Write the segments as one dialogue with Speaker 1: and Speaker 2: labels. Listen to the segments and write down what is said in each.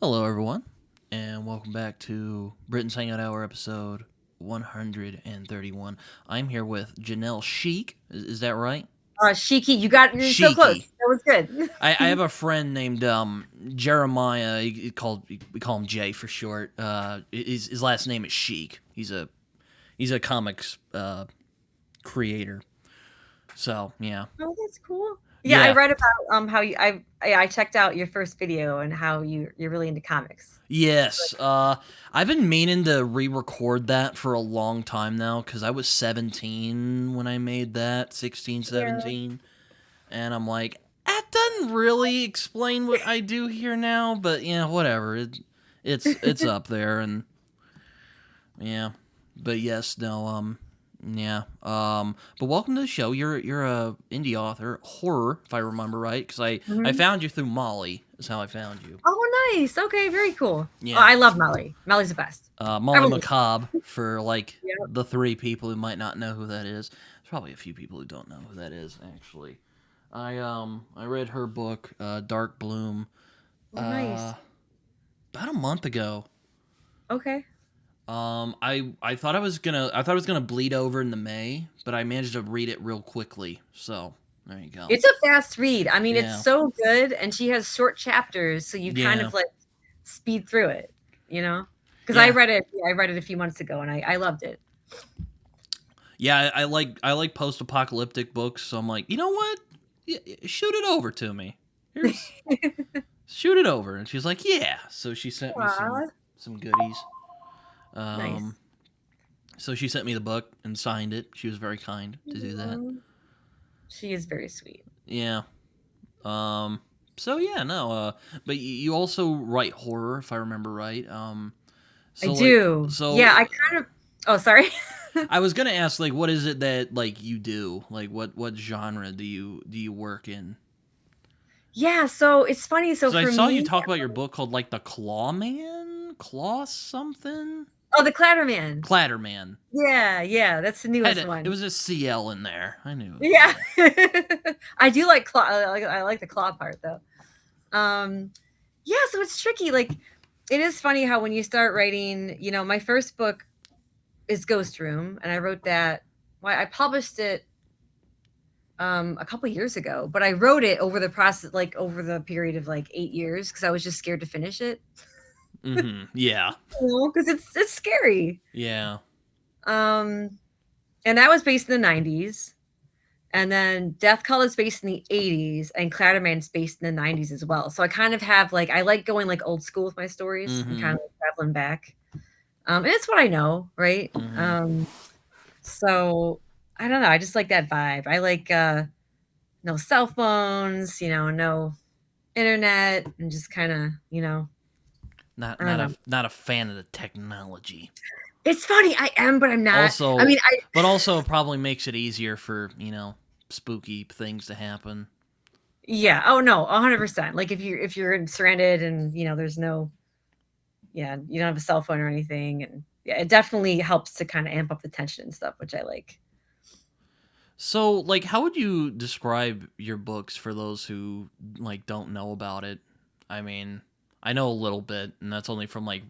Speaker 1: Hello, everyone, and welcome back to Britton's Hangout Hour episode 131. I'm here with Janelle Schiecke. Is that right?
Speaker 2: Shiki, you're so close.
Speaker 1: Sheiky.
Speaker 2: That was good.
Speaker 1: I have a friend named Jeremiah. We call him Jay for short. His last name is Sheik. He's a comics creator. So yeah,
Speaker 2: Oh, that's cool. Yeah, I
Speaker 1: yeah.
Speaker 2: read about how I checked out your first video and how you're really into comics.
Speaker 1: Yes. I've been meaning to re-record that for a long time now because I was 17 when I made that, 16,
Speaker 2: Yeah.
Speaker 1: 17, and I'm like, that doesn't really explain what I do here now, but yeah, whatever. It's up there, and yeah, but yes, no, yeah, but welcome to the show. You're a indie author, horror, if I remember right, because I
Speaker 2: Mhm.
Speaker 1: found you through Molly. Is how I found you.
Speaker 2: Oh, nice. Okay, very cool. Oh,
Speaker 1: Yeah.
Speaker 2: I love Molly. Molly's the best.
Speaker 1: Molly
Speaker 2: Everyone.
Speaker 1: Macabre for like
Speaker 2: Yeah.
Speaker 1: the three people who might not know who that is. There's probably a few people who don't know who that is actually. I read her book Dark Bloom
Speaker 2: Oh,
Speaker 1: uh
Speaker 2: nice.
Speaker 1: about a month ago.
Speaker 2: Okay.
Speaker 1: I thought I was gonna bleed over into May, but I managed to read it real quickly. So there you go.
Speaker 2: It's a fast read. I mean, it's
Speaker 1: Yeah,
Speaker 2: so good, and she has short chapters, so you kind
Speaker 1: yeah,
Speaker 2: of like speed through it, you know? Because
Speaker 1: yeah,
Speaker 2: I read it a few months ago, and I loved it.
Speaker 1: yeah. I like post-apocalyptic books, so I'm like, you know what? Shoot it over to me. Here's shoot it over. And she's like, yeah. So she sent me some
Speaker 2: Aw,
Speaker 1: goodies.
Speaker 2: nice.
Speaker 1: Um, so she sent me the book and signed it. She was very kind to do that.
Speaker 2: Aw. She is very sweet.
Speaker 1: Yeah. Um, so yeah, no. But you also write horror, if I remember right.
Speaker 2: I
Speaker 1: So like,
Speaker 2: do.
Speaker 1: so
Speaker 2: Yeah, I kind of oh, sorry.
Speaker 1: I was gonna ask, like, what is it that like you do? Like, what genre do you work in?
Speaker 2: Yeah, so it's funny, so
Speaker 1: Because I
Speaker 2: for
Speaker 1: saw you
Speaker 2: me
Speaker 1: talk about your book called like the Claw Man, Claw something,
Speaker 2: oh, the Clatterman.
Speaker 1: Clatterman.
Speaker 2: Yeah, yeah, that's the newest
Speaker 1: It
Speaker 2: one.
Speaker 1: was a CL in there. I knew it was
Speaker 2: Yeah.
Speaker 1: there.
Speaker 2: I do like claw I like the claw part, though. Um, yeah, so it's tricky, like, it is funny how when you start writing my first book is Ghost Room, and I wrote that I published it a couple years ago, but I wrote it over the process, like over the period of like 8 years, because I was just scared to finish it.
Speaker 1: Mm-hmm. Yeah.
Speaker 2: Because it's scary.
Speaker 1: Yeah.
Speaker 2: Um, and that was based in the 90s. And then Death Call is based in the 80s, and Clatterman's based in the 90s as well. So I kind of have like I like going like old school with my stories and kind
Speaker 1: Mm-hmm.
Speaker 2: of like traveling back. And it's what I know, right?
Speaker 1: Mm-hmm.
Speaker 2: So I don't know. I just like that vibe. I like no cell phones, no internet, and just kind of,
Speaker 1: Not
Speaker 2: I don't
Speaker 1: not a
Speaker 2: know.
Speaker 1: not a fan of the technology.
Speaker 2: It's funny. I am, but I'm not. I
Speaker 1: Also,
Speaker 2: mean, I
Speaker 1: but also probably makes it easier for spooky things to happen.
Speaker 2: yeah. Oh no, 100%. Like if you're stranded and there's no yeah, you don't have a cell phone or anything, and yeah, it definitely helps to kind of amp up the tension and stuff, which I like.
Speaker 1: So, like, how would you describe your books for those who like don't know about it? I mean, I know a little bit, and that's only from like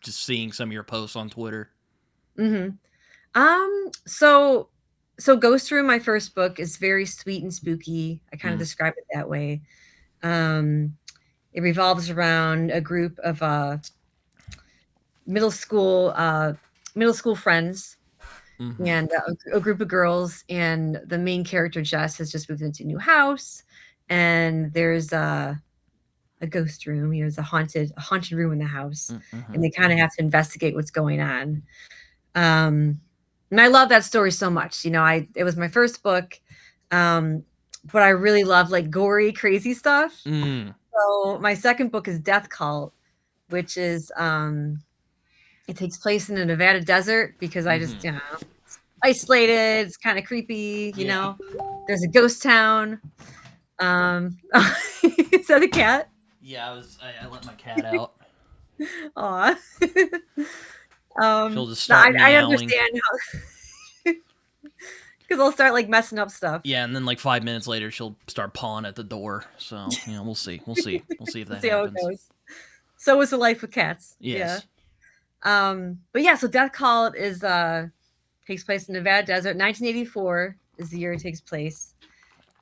Speaker 1: just seeing some of your posts on Twitter.
Speaker 2: hmm So Ghost Room, my first book, is very sweet and spooky. I kind of
Speaker 1: Mm,
Speaker 2: describe it that way. Um, it revolves around a group of middle school uh, middle school friends
Speaker 1: mm-hmm.
Speaker 2: and a group of girls, and the main character Jess has just moved into a new house, and there's a ghost room. There's a haunted room in the house,
Speaker 1: Mm-hmm.
Speaker 2: and they kind of have to investigate what's going on. Um, and I love that story so much. It was my first book, um, but I really love like gory, crazy stuff.
Speaker 1: Mm,
Speaker 2: So my second book is Death Cult, which is it takes place in the Nevada desert because I
Speaker 1: mm-hmm.
Speaker 2: just it's isolated. It's kind of creepy.
Speaker 1: Yeah.
Speaker 2: There's a ghost town. Is that a cat?
Speaker 1: Yeah, I let my cat out.
Speaker 2: Aw.
Speaker 1: She'll just
Speaker 2: No,
Speaker 1: start
Speaker 2: I
Speaker 1: meowing.
Speaker 2: understand how because I'll start like messing up stuff.
Speaker 1: Yeah, and then like 5 minutes later, she'll start pawing at the door. So we'll see. We'll see. We'll see if
Speaker 2: We'll
Speaker 1: that
Speaker 2: see how it
Speaker 1: happens.
Speaker 2: goes. So is the life with cats. Yeah.
Speaker 1: Yes.
Speaker 2: But yeah, so Death Call is takes place in Nevada desert. 1984 is the year it takes place.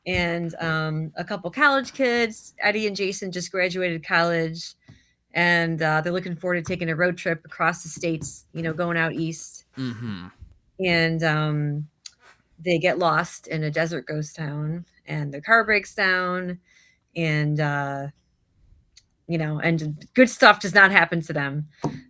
Speaker 2: And a couple college kids, Eddie and Jason, just graduated college, and they're looking forward to taking a road trip across the states, going out east.
Speaker 1: Mm-hmm.
Speaker 2: And they get lost in a desert ghost town, and their car breaks down, and and good stuff does not happen to them.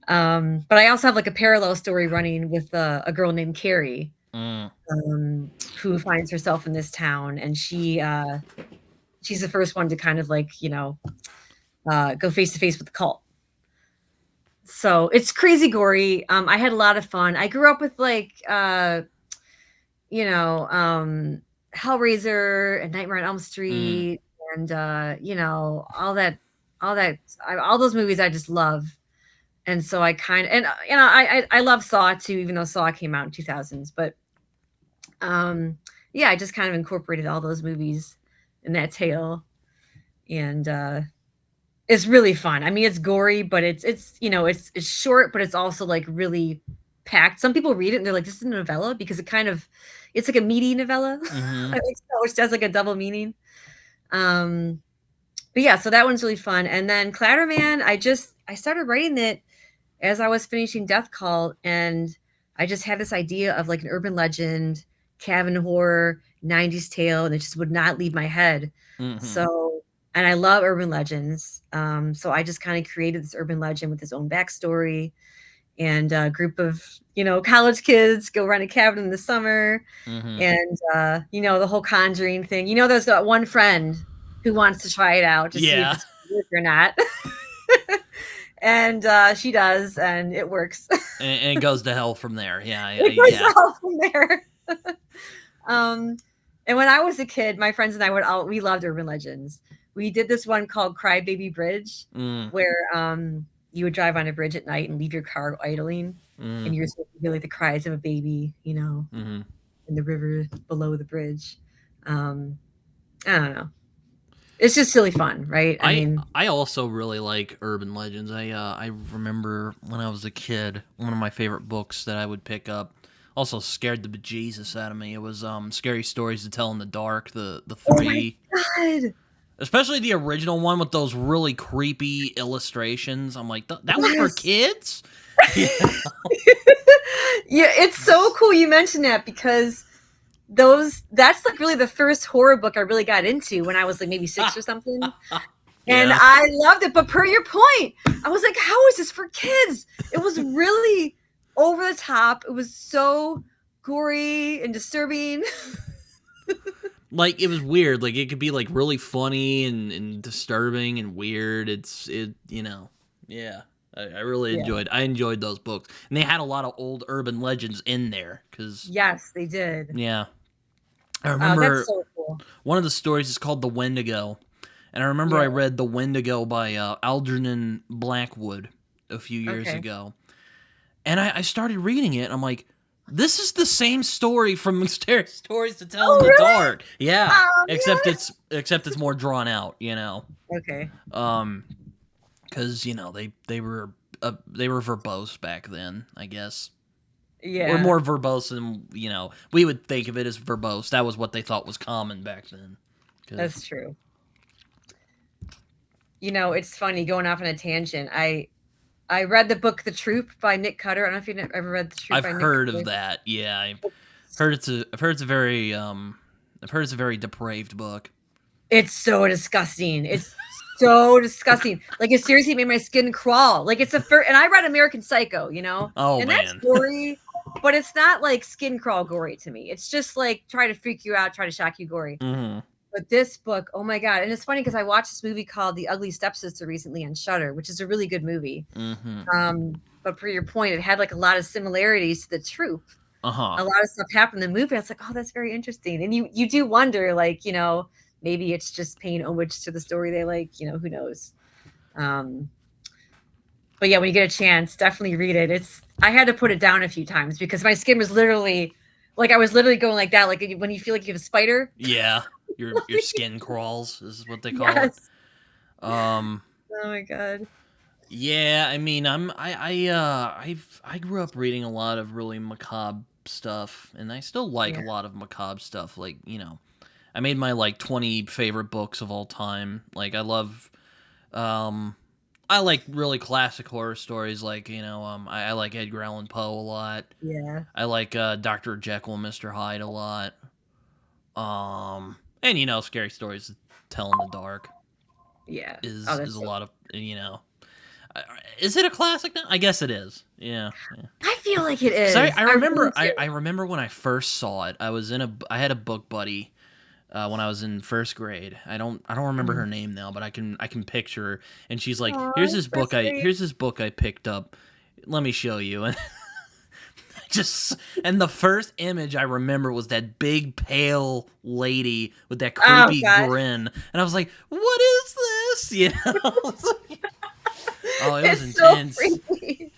Speaker 2: But I also have like a parallel story running with a girl named Carrie, who finds herself in this town, and she's the first one to kind of like go face to face with the cult. So it's crazy gory. I had a lot of fun. I grew up with like Hellraiser and Nightmare on Elm Street, and all those movies I just love. And so I kind of, and I love Saw too, even though Saw came out in 2000s. But yeah, I just kind of incorporated all those movies in that tale, and it's really fun. I mean, it's gory, but it's short, but it's also like really packed. Some people read it and they're like, "This is a novella," because it's like a meaty novella,
Speaker 1: Mm-hmm.
Speaker 2: which does like a double meaning. But yeah, so that one's really fun. And then Clatterman, I started writing it as I was finishing Death Call, and I just had this idea of like an urban legend, cabin horror, 90s tale, and it just would not leave my head.
Speaker 1: Mm-hmm.
Speaker 2: So, and I love urban legends. So I just kind of created this urban legend with its own backstory, and a group of, college kids go rent a cabin in the summer,
Speaker 1: Mm-hmm.
Speaker 2: and, the whole Conjuring thing. There's that one friend who wants to try it out to see if it's work or not. And she does, and it works.
Speaker 1: and it goes to hell from there. Yeah.
Speaker 2: It goes to hell from there. And when I was a kid, my friends and I we loved urban legends. We did this one called Crybaby Bridge, where you would drive on a bridge at night and leave your car idling, and you're supposed to hear like the cries of a baby, in the river below the bridge. I don't know. It's just really fun, right?
Speaker 1: I also really like urban legends. I remember when I was a kid, one of my favorite books that I would pick up also scared the bejesus out of me. It was Scary Stories to Tell in the Dark, the 3.
Speaker 2: Oh my God.
Speaker 1: Especially the original one with those really creepy illustrations. I'm like, that was for kids?
Speaker 2: Yeah, it's so cool you mentioned that, because that's like really the first horror book I really got into when I was like maybe 6 or something. And I loved it. But per your point, I was like, how is this for kids? It was really over the top. It was so gory and disturbing.
Speaker 1: Like, it was weird. Like, it could be like really funny and disturbing and weird. Yeah. I really enjoyed those books. And they had a lot of old urban legends in there.
Speaker 2: Yes, they did.
Speaker 1: Yeah. I remember
Speaker 2: that's so cool.
Speaker 1: One of the stories is called The Wendigo. And I remember I read The Wendigo by Algernon Blackwood a few years ago. And I started reading it, and I'm like, this is the same story from Scary Stories to Tell in the Dark. Yeah.
Speaker 2: Oh,
Speaker 1: except it's more drawn out,
Speaker 2: Okay.
Speaker 1: Because they were verbose back then, I guess.
Speaker 2: Yeah.
Speaker 1: Or more verbose than we would think of it as verbose. That was what they thought was common back then.
Speaker 2: That's true. It's funny going off on a tangent. I read the book The Troop by Nick Cutter. I don't know if you've ever read The Troop.
Speaker 1: I've heard of that. Yeah, I've heard it's a very depraved book.
Speaker 2: It's so disgusting. It's so disgusting. Like, it seriously made my skin crawl. Like, it's and I read American Psycho,
Speaker 1: Oh,
Speaker 2: and
Speaker 1: man.
Speaker 2: That's gory, but it's not like skin crawl gory to me. It's just like try to freak you out, try to shock you gory.
Speaker 1: Mm-hmm.
Speaker 2: But this book, oh my God. And it's funny because I watched this movie called The Ugly Stepsister recently on Shudder, which is a really good movie.
Speaker 1: Mm-hmm.
Speaker 2: But per your point, it had like a lot of similarities to The Troop.
Speaker 1: Uh-huh.
Speaker 2: A lot of stuff happened in the movie. I was like, oh, that's very interesting. And you do wonder, like, maybe it's just paying homage to the story they like, who knows. But yeah, when you get a chance, definitely read it. I had to put it down a few times because my skin was literally, like, I was literally going like that, like when you feel like you have a spider.
Speaker 1: Yeah, your skin crawls is what they call it.
Speaker 2: Oh my God.
Speaker 1: Yeah, I mean, I grew up reading a lot of really macabre stuff, and I still like
Speaker 2: Yeah.
Speaker 1: a lot of macabre stuff. Like, I made my like 20 favorite books of all time. Like, um, I like really classic horror stories. Like, I like Edgar Allan Poe a lot.
Speaker 2: Yeah.
Speaker 1: I like Dr. Jekyll and Mr. Hyde a lot. And scary stories to tell in the dark
Speaker 2: Yeah. Oh,
Speaker 1: is
Speaker 2: that's
Speaker 1: a
Speaker 2: so.
Speaker 1: lot of. Is it a classic now? I guess it is. Yeah.
Speaker 2: I feel like it
Speaker 1: Because
Speaker 2: is.
Speaker 1: I
Speaker 2: I really
Speaker 1: remember I
Speaker 2: do.
Speaker 1: remember when I first saw it. I had a book buddy when I was in first grade. I don't remember her
Speaker 2: Mm.
Speaker 1: name now, but I can picture her, and she's like,
Speaker 2: Aw, so sweet.
Speaker 1: here's this book I picked up. Let me show you. And just and the first image I remember was that big pale lady with that
Speaker 2: Oh
Speaker 1: creepy
Speaker 2: God,
Speaker 1: grin, and I was like, what is this? Oh, it was
Speaker 2: it's so
Speaker 1: intense.
Speaker 2: freaky.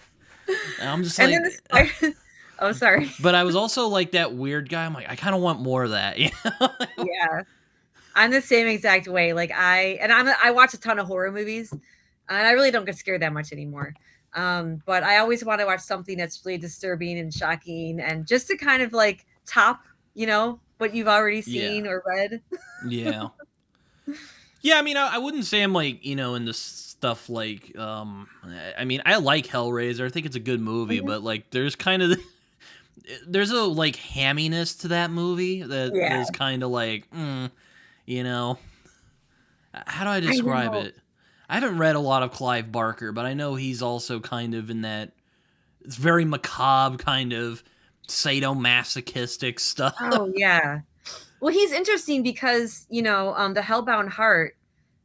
Speaker 1: And I'm just
Speaker 2: And then the
Speaker 1: like,
Speaker 2: spider. Oh, sorry.
Speaker 1: but I was also like that weird guy. I'm like, I kind of want more of that.
Speaker 2: Yeah, I'm the same exact way. Like I watch a ton of horror movies, and I really don't get scared that much anymore. But I always want to watch something that's really disturbing and shocking, and just to kind of like top, what you've already
Speaker 1: Yeah,
Speaker 2: seen or read.
Speaker 1: yeah, yeah. I mean, I wouldn't say I'm like into stuff like I mean, I like Hellraiser. I think it's a good movie,
Speaker 2: Mhm.
Speaker 1: but like, there's a like hamminess to that movie
Speaker 2: Yeah,
Speaker 1: that's kind of like, you know, how do I
Speaker 2: I
Speaker 1: describe
Speaker 2: know.
Speaker 1: it? I haven't read a lot of Clive Barker, but I know he's also kind of in that it's very macabre kind of sadomasochistic stuff.
Speaker 2: Oh yeah. Well, he's interesting because the Hellbound Heart.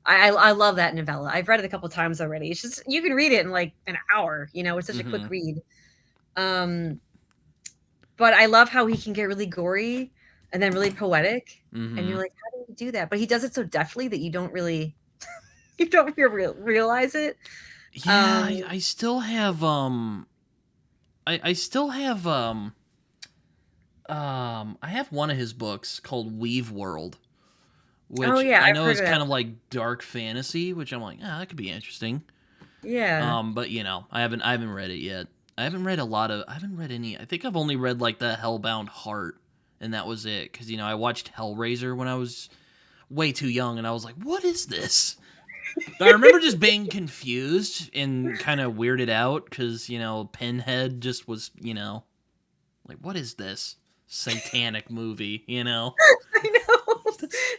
Speaker 2: I love that novella. I've read it a couple times already. It's just you can read it in like an hour. It's such a quick
Speaker 1: Hmm.
Speaker 2: read. Um, but I love how he can get really gory and then really poetic, and you're
Speaker 1: Hmm.
Speaker 2: like, how do you do that? But he does it so deftly that you don't really you don't realize it.
Speaker 1: Yeah,
Speaker 2: Um,
Speaker 1: I still have I still have I have one of his books called Weave World,
Speaker 2: oh
Speaker 1: which
Speaker 2: yeah,
Speaker 1: I
Speaker 2: I've
Speaker 1: know
Speaker 2: heard
Speaker 1: is
Speaker 2: of that
Speaker 1: kind of
Speaker 2: one.
Speaker 1: like dark fantasy, which I'm like, that could be interesting.
Speaker 2: Yeah.
Speaker 1: But I haven't read it yet. I haven't read any. I think I've only read like the Hellbound Heart, and that was it. Because I watched Hellraiser when I was way too young, and I was like, what is this? But I remember just being confused and kind of weirded out because Pinhead just was like, what is this satanic movie?
Speaker 2: I know.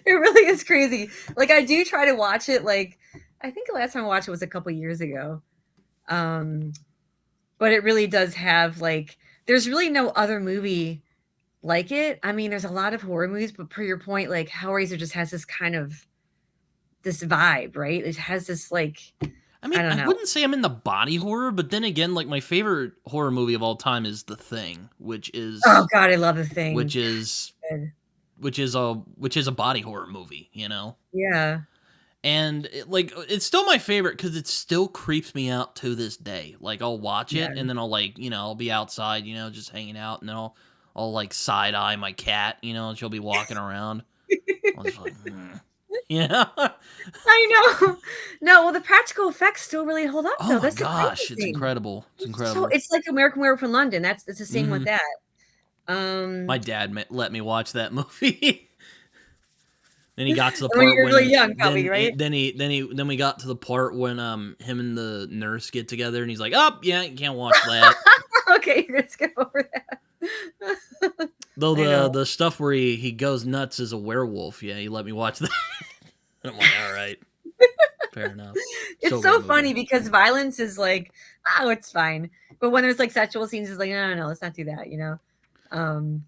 Speaker 2: It really is crazy. Like I do try to watch it like I think the last time I watched it was a couple years ago. Um, but it really does have like there's really no other movie like it. I mean, there's a lot of horror movies, but per your point, like Hellraiser just has this kind of this vibe, right? It has this like
Speaker 1: I
Speaker 2: I
Speaker 1: mean,
Speaker 2: don't
Speaker 1: I
Speaker 2: know.
Speaker 1: wouldn't say I'm in the body horror, but then again, like my favorite horror movie of all time is The Thing,
Speaker 2: Oh God, I love the thing.
Speaker 1: which is
Speaker 2: Good.
Speaker 1: which is a body horror movie,
Speaker 2: Yeah,
Speaker 1: and it's still my favorite because it still creeps me out to this day. Like I'll watch it
Speaker 2: yeah.
Speaker 1: and then I'll like I'll be outside, just hanging out, and then I'll like side eye my cat, and she'll be walking around. I was like, yeah.
Speaker 2: I know. No, well, the practical effects still really hold up,
Speaker 1: Oh
Speaker 2: though.
Speaker 1: my
Speaker 2: That's the
Speaker 1: gosh,
Speaker 2: crazy
Speaker 1: it's
Speaker 2: thing.
Speaker 1: incredible. It's
Speaker 2: So
Speaker 1: incredible.
Speaker 2: it's like American Werewolf in London. That's it's the same with
Speaker 1: Hmm.
Speaker 2: that.
Speaker 1: My
Speaker 2: Um,
Speaker 1: dad let me watch that movie. Then he got to the
Speaker 2: when
Speaker 1: part
Speaker 2: you're really
Speaker 1: when
Speaker 2: young, probably, right?
Speaker 1: then we got to the part when him and the nurse get together, and he's like, "Oh, yeah, you can't watch that."
Speaker 2: Okay, you're gonna skip over that.
Speaker 1: Though
Speaker 2: I
Speaker 1: the
Speaker 2: know.
Speaker 1: the stuff where he goes nuts as a werewolf, yeah, he let me watch that. And I'm like, all right, fair enough.
Speaker 2: It's
Speaker 1: Still a great
Speaker 2: so
Speaker 1: movie.
Speaker 2: funny because violence is like, oh, it's fine. But when there's like sexual scenes, it's like, no, no, no, let's not do that.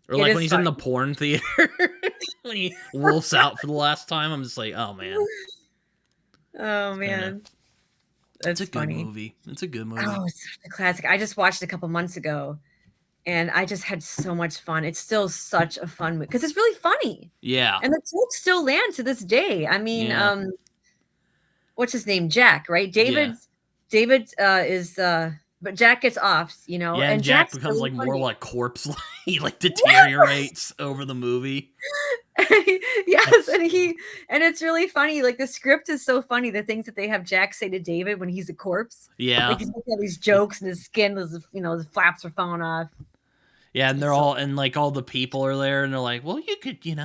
Speaker 1: Or
Speaker 2: It
Speaker 1: like when
Speaker 2: is
Speaker 1: he's in the
Speaker 2: funny.
Speaker 1: porn theater when he wolfs out for the last time. I'm just like, oh man,
Speaker 2: Oh
Speaker 1: it's kind of
Speaker 2: man,
Speaker 1: it's a
Speaker 2: that's
Speaker 1: good
Speaker 2: funny.
Speaker 1: movie. It's a good movie.
Speaker 2: Oh, it's such a classic. I just watched it a couple months ago, and I just had so much fun. It's still such a fun movie because it's really funny,
Speaker 1: Yeah,
Speaker 2: and the jokes still land to this day. I mean,
Speaker 1: yeah,
Speaker 2: what's his name? Jack, right?
Speaker 1: yeah.
Speaker 2: David is but Jack gets off, you know,
Speaker 1: Yeah, and
Speaker 2: and
Speaker 1: Jack
Speaker 2: Jack's
Speaker 1: becomes
Speaker 2: really
Speaker 1: like more
Speaker 2: funny.
Speaker 1: like corpse. He like deteriorates over the movie.
Speaker 2: Yes, and it's really funny. Like the script is so funny. The things that they have Jack say to David when he's a corpse,
Speaker 1: Yeah.
Speaker 2: like he's making all these jokes, and his skin is, you know, the flaps are falling off.
Speaker 1: Yeah, and they're
Speaker 2: It's so
Speaker 1: all and like all the people are there, and they're like, "Well, you could, you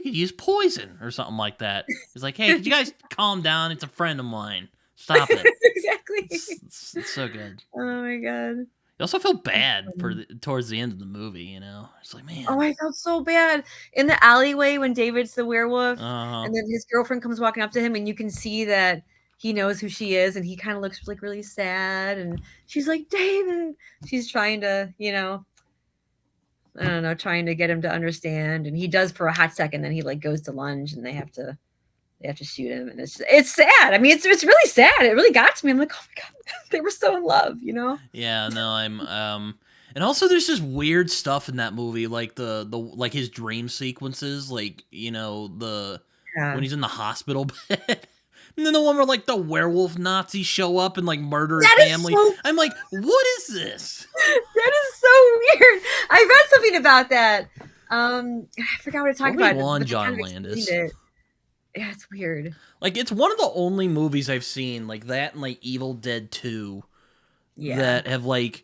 Speaker 1: could use poison or something like that." He's like, "Hey, could you guys calm down? It's a friend of mine. Stop it."
Speaker 2: exactly.
Speaker 1: It's so good.
Speaker 2: Oh my god.
Speaker 1: You also feel
Speaker 2: It's
Speaker 1: bad for
Speaker 2: funny.
Speaker 1: towards the end of the movie. It's like,
Speaker 2: Oh,
Speaker 1: man.
Speaker 2: I felt so bad in the alleyway when David's the werewolf,
Speaker 1: Uh,
Speaker 2: and then his girlfriend comes walking up to him, and you can see that he knows who she is, and he kind of looks like really sad, and she's like, David. She's trying to, you know, I don't know, trying to get him to understand, and he does for a hot second. Then he like goes to lunge, and they have to shoot him, and it's sad. I mean, it's really sad. It really got to me. I'm like, oh my god, they were so in love, you know?
Speaker 1: yeah, no, and also there's just weird stuff in that movie, like the like his dream sequences, like the
Speaker 2: Yeah,
Speaker 1: when he's in the hospital bed. And then the one where like the werewolf Nazis show up and like murder his
Speaker 2: that is
Speaker 1: family.
Speaker 2: so
Speaker 1: I'm like, what is this?
Speaker 2: that is so weird. I read something about that. I forgot what it talked about,
Speaker 1: Obi-Wan
Speaker 2: but they kind
Speaker 1: John
Speaker 2: of explained
Speaker 1: Landis.
Speaker 2: it. Yeah, it's weird.
Speaker 1: Like it's one of the only movies I've seen like that and like Evil Dead 2
Speaker 2: Yeah.
Speaker 1: that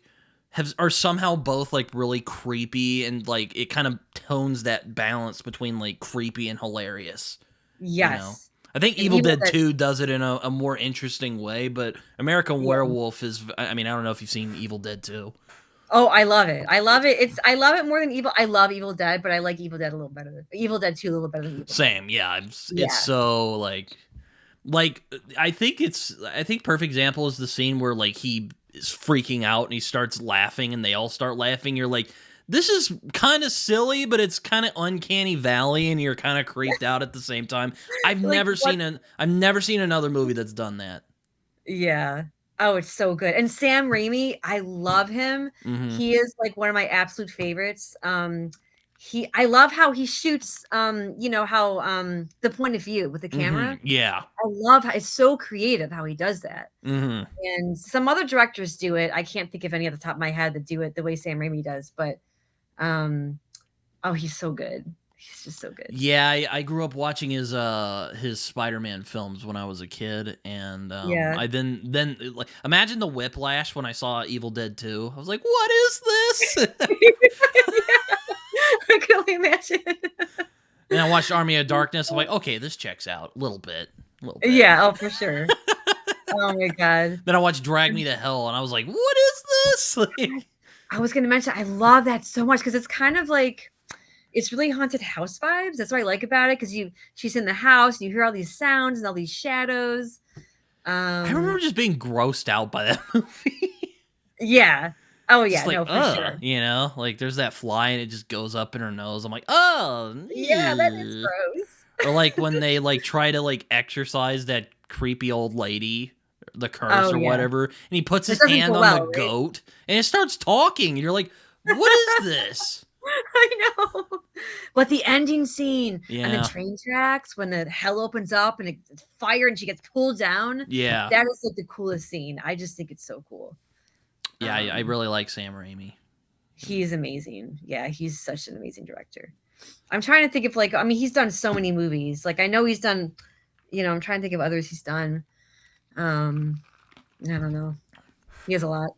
Speaker 1: are somehow both like really creepy and like it kind of tones that balance between like creepy and hilarious.
Speaker 2: Yes.
Speaker 1: I think
Speaker 2: And
Speaker 1: Evil
Speaker 2: Evil
Speaker 1: Dead
Speaker 2: Dead.
Speaker 1: 2 does it in a more interesting way, but American
Speaker 2: Yeah.
Speaker 1: Werewolf is, I mean, I don't know if you've seen Evil Dead 2.
Speaker 2: Oh, I love it. I love it. I love it more than Evil. I love Evil Dead, but I like Evil Dead a little better. Evil Dead 2 a little better than Evil Dead.
Speaker 1: Same, yeah. It's
Speaker 2: Yeah.
Speaker 1: so like I think perfect example is the scene where like he is freaking out and he starts laughing and they all start laughing. You're like, this is kind of silly, but it's kind of uncanny valley, and you're kind of creeped out at the same time. I've
Speaker 2: Like
Speaker 1: never
Speaker 2: what?
Speaker 1: seen another movie that's done that.
Speaker 2: Yeah. Oh, it's so good. And Sam Raimi, I love him.
Speaker 1: Mm-hmm.
Speaker 2: He is like one of my absolute favorites. I love how he shoots you know, how the point of view with the camera.
Speaker 1: Mm-hmm. Yeah.
Speaker 2: I love how it's so creative how he does that.
Speaker 1: Mm-hmm.
Speaker 2: And some other directors do it. I can't think of any off the top of my head that do it the way Sam Raimi does, but oh, he's so good. He's just so good.
Speaker 1: Yeah, I grew up watching his Spider-Man films when I was a kid, and
Speaker 2: Yeah.
Speaker 1: I then like imagine the whiplash when I saw Evil Dead 2. I was like, what is this?
Speaker 2: Yeah. I can only imagine.
Speaker 1: And I watched Army of Darkness. I'm like, okay, this checks out a little bit.
Speaker 2: Yeah, oh for sure. Oh my god.
Speaker 1: Then I watched Drag Me to Hell, and I was like, what is this? Like,
Speaker 2: I was gonna mention I love that so much because it's kind of like it's really haunted house vibes. That's what I like about it because she's in the house and you hear all these sounds and all these shadows.
Speaker 1: I remember just being grossed out by that movie.
Speaker 2: Yeah. Oh yeah,
Speaker 1: Just like,
Speaker 2: no, for sure.
Speaker 1: like there's that fly and it just goes up in her nose. I'm like, oh,
Speaker 2: Yeah, that is
Speaker 1: ew.
Speaker 2: gross.
Speaker 1: Or like when they like try to like exorcise that creepy old lady, the curse
Speaker 2: Oh
Speaker 1: or
Speaker 2: yeah.
Speaker 1: whatever, and he puts
Speaker 2: That
Speaker 1: his
Speaker 2: doesn't
Speaker 1: hand
Speaker 2: go
Speaker 1: on
Speaker 2: well,
Speaker 1: the
Speaker 2: right?
Speaker 1: goat and it starts talking, and you're like, what is this?
Speaker 2: I know. But the ending scene and
Speaker 1: Yeah.
Speaker 2: the train tracks when the hell opens up and it's fire and she gets pulled down.
Speaker 1: Yeah.
Speaker 2: That is like the coolest scene. I just think it's so cool.
Speaker 1: Yeah, I really like Sam Raimi.
Speaker 2: He's amazing. Yeah, he's such an amazing director. I'm trying to think of like, I mean, he's done so many movies. Like I know he's done, you know, I'm trying to think of others he's done. I don't know. He has a lot.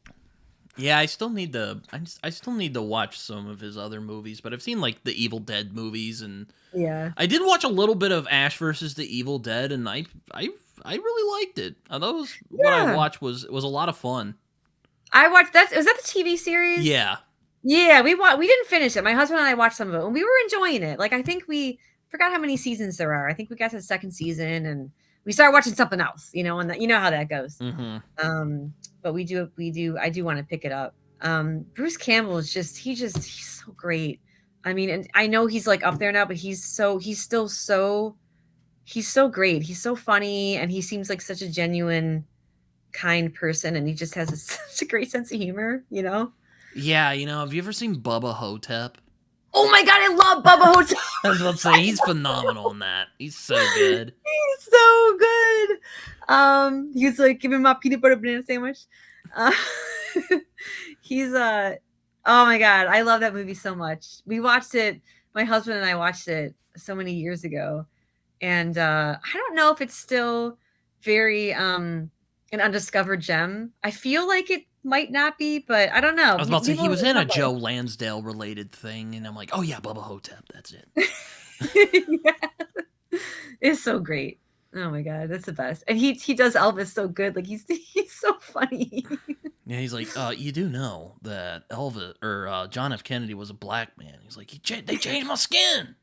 Speaker 1: Yeah, I still need to watch some of his other movies, but I've seen like the Evil Dead movies, and
Speaker 2: Yeah.
Speaker 1: I did watch a little bit of Ash versus the Evil Dead, and I really liked it. I thought what I
Speaker 2: Yeah.
Speaker 1: watched was a lot of fun.
Speaker 2: I watched that. Was that the TV series?
Speaker 1: Yeah.
Speaker 2: Yeah, we didn't finish it. My husband and I watched some of it, and we were enjoying it. Like I think we forgot how many seasons there are. I think we got to the second season, and we started watching something else. You know, and you know how that goes.
Speaker 1: Mm-hmm.
Speaker 2: But we do. I do want to pick it up. Bruce Campbell is he's so great. I mean, and I know he's like up there now, but he's so great. He's so funny, and he seems like such a genuine, kind person, and he just has such a great sense of humor. You know.
Speaker 1: Yeah, have you ever seen Bubba Hotep?
Speaker 2: Oh my god, I love Bubba Hotep.
Speaker 1: I was about to say he's phenomenal in that. He's so good.
Speaker 2: He's so good. He's like giving him a peanut butter banana sandwich. He's oh my god, I love that movie so much. We watched it, my husband and I watched it so many years ago. And I don't know if it's still very an undiscovered gem. I feel like it might not be, but I don't know.
Speaker 1: I was about to say, he
Speaker 2: People
Speaker 1: was
Speaker 2: really
Speaker 1: in a
Speaker 2: love
Speaker 1: Joe Lansdale related thing, and I'm like, oh yeah, Bubba Hotep, that's it.
Speaker 2: it. Yeah. It's so great. Oh my god, that's the best. And he does Elvis so good. Like he's so funny.
Speaker 1: Yeah, he's like, you do know that Elvis or John F. Kennedy was a black man. He's like, they changed my skin,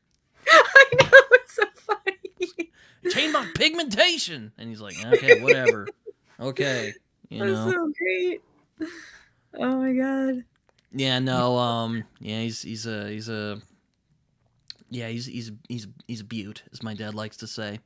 Speaker 2: I know, it's so funny.
Speaker 1: they changed my pigmentation, and he's like, okay, whatever, okay, you
Speaker 2: That's
Speaker 1: know.
Speaker 2: so great. Oh my god.
Speaker 1: Yeah, no, yeah, he's a yeah, he's a beaut, as my dad likes to say.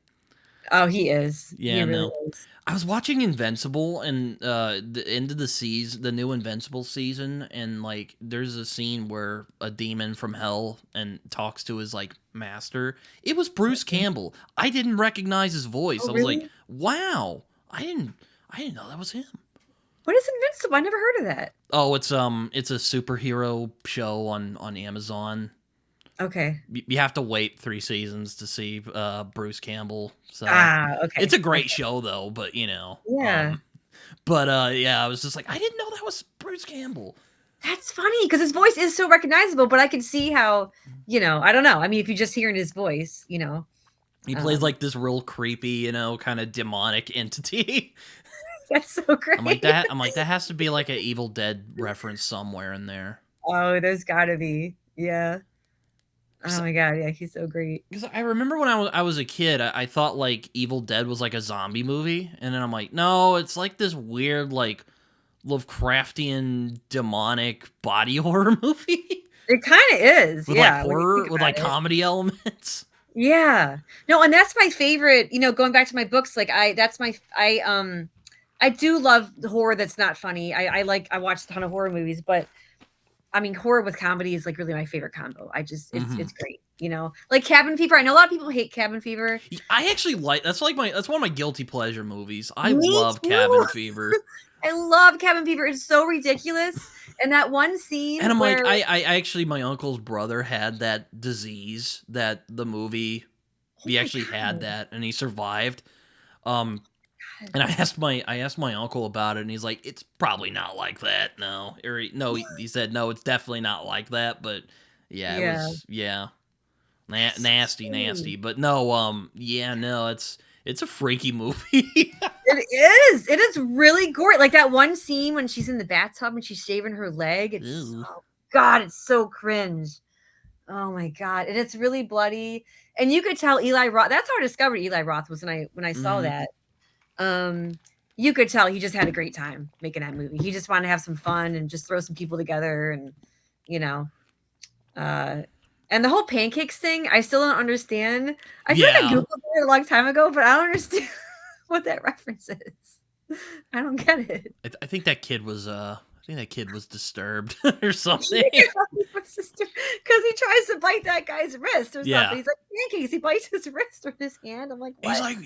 Speaker 2: Oh, he is.
Speaker 1: Yeah,
Speaker 2: He really
Speaker 1: no.
Speaker 2: is.
Speaker 1: I was watching Invincible and the end of the season, the new Invincible season, and like there's a scene where a demon from hell and talks to his like master. It was Bruce Campbell. I didn't recognize his voice.
Speaker 2: Oh,
Speaker 1: I was like,
Speaker 2: really?
Speaker 1: wow. I didn't know that was him.
Speaker 2: What is Invincible? I never heard of that.
Speaker 1: Oh, it's a superhero show on Amazon.
Speaker 2: Okay.
Speaker 1: You have to wait 3 seasons to see Bruce Campbell. So
Speaker 2: Okay.
Speaker 1: it's a great show though, but you know.
Speaker 2: Yeah.
Speaker 1: But yeah, I was just like, I didn't know that was Bruce Campbell.
Speaker 2: That's funny because his voice is so recognizable, but I can see how, I don't know. I mean, if you're just hearing his voice,
Speaker 1: He plays like this real creepy, kind of demonic entity.
Speaker 2: that's so great.
Speaker 1: I'm like that has to be like an Evil Dead reference somewhere in there.
Speaker 2: Oh, there's gotta be. Yeah. Oh my god, yeah, he's so great.
Speaker 1: Because I remember when I was a kid, I thought like Evil Dead was like a zombie movie, and then I'm like, no, it's like this weird like Lovecraftian demonic body horror movie.
Speaker 2: It kind of is,
Speaker 1: With
Speaker 2: yeah.
Speaker 1: like horror, with like comedy elements.
Speaker 2: Yeah. No, and that's my favorite, going back to my books, like I do love the horror that's not funny. I watch a ton of horror movies, but I mean, horror with comedy is like really my favorite combo. It's great, like Cabin Fever. I know a lot of people hate Cabin Fever.
Speaker 1: I actually that's one of my guilty pleasure movies. I
Speaker 2: Me
Speaker 1: love
Speaker 2: too.
Speaker 1: Cabin Fever.
Speaker 2: I love Cabin Fever. It's so ridiculous. And that one scene,
Speaker 1: and I'm like, I actually, my uncle's brother had that disease that the movie, he actually had that, and he survived. And I asked my uncle about it, and he's like, it's probably not like that. No, he said no, it's definitely not like that. But yeah, it was nasty. But no, no, it's a freaky movie.
Speaker 2: It is really gory. Like that one scene when she's in the bathtub and she's shaving her leg. Oh god, it's so cringe. Oh my god, and it's really bloody. And you could tell Eli Roth. That's how I discovered Eli Roth was when I saw that. You could tell he just had a great time making that movie. He just wanted to have some fun and just throw some people together, and and the whole pancakes thing, I still don't understand. I feel like I googled it a long time ago, but I don't understand what that reference is. I don't get it.
Speaker 1: I think that kid was disturbed or something.
Speaker 2: Because he tries to bite that guy's wrist or something. He's like pancakes. He bites his wrist with his hand. I'm like, what?
Speaker 1: He's like,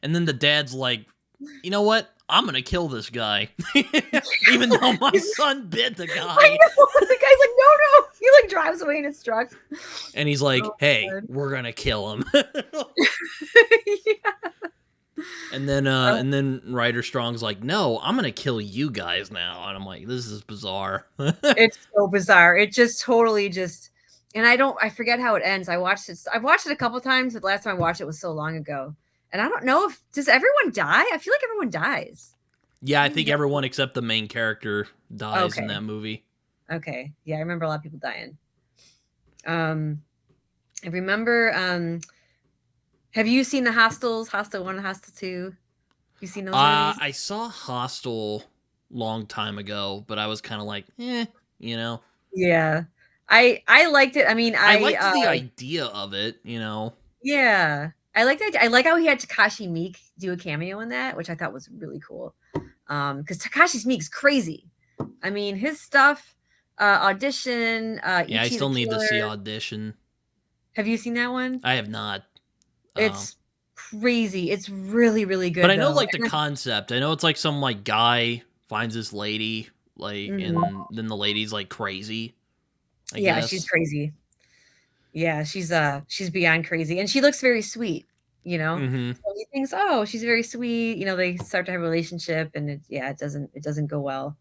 Speaker 1: and then the dad's like, you know what? I'm gonna kill this guy, even though my son bit the guy.
Speaker 2: I know. The guy's like, no. He like drives away in his truck.
Speaker 1: And he's like, hey, we're gonna kill him. And then Ryder Strong's like, no, I'm gonna kill you guys now. And I'm like, this is bizarre.
Speaker 2: It's so bizarre. It just totally and I forget how it ends. I've watched it a couple times, but the last time I watched it was so long ago. And I don't know does everyone die? I feel like everyone dies.
Speaker 1: Yeah, I think everyone except the main character dies in that movie.
Speaker 2: Okay. Yeah, I remember a lot of people dying. I remember have you seen the Hostels? Hostel 1 and Hostel 2? You seen those movies?
Speaker 1: I saw Hostel long time ago, but I was kind of like, Yeah.
Speaker 2: I liked it. I mean, I
Speaker 1: liked the idea of it,
Speaker 2: Yeah. I like that. I like how he had Takashi Miike do a cameo in that, which I thought was really cool. Because Takashi Miike's crazy. I mean, his stuff, Audition.
Speaker 1: I still need to see Audition.
Speaker 2: Have you seen that one?
Speaker 1: I have not.
Speaker 2: It's crazy. It's really, really good.
Speaker 1: But I know like the concept. I know it's like some like guy finds this lady like,
Speaker 2: Mhm.
Speaker 1: and then the lady's like crazy, I
Speaker 2: Yeah, she's
Speaker 1: guess.
Speaker 2: crazy. Yeah, she's beyond crazy, and she looks very sweet, you know?
Speaker 1: Hmm.
Speaker 2: So he thinks, "Oh, she's very sweet," they start to have a relationship, and it doesn't go well.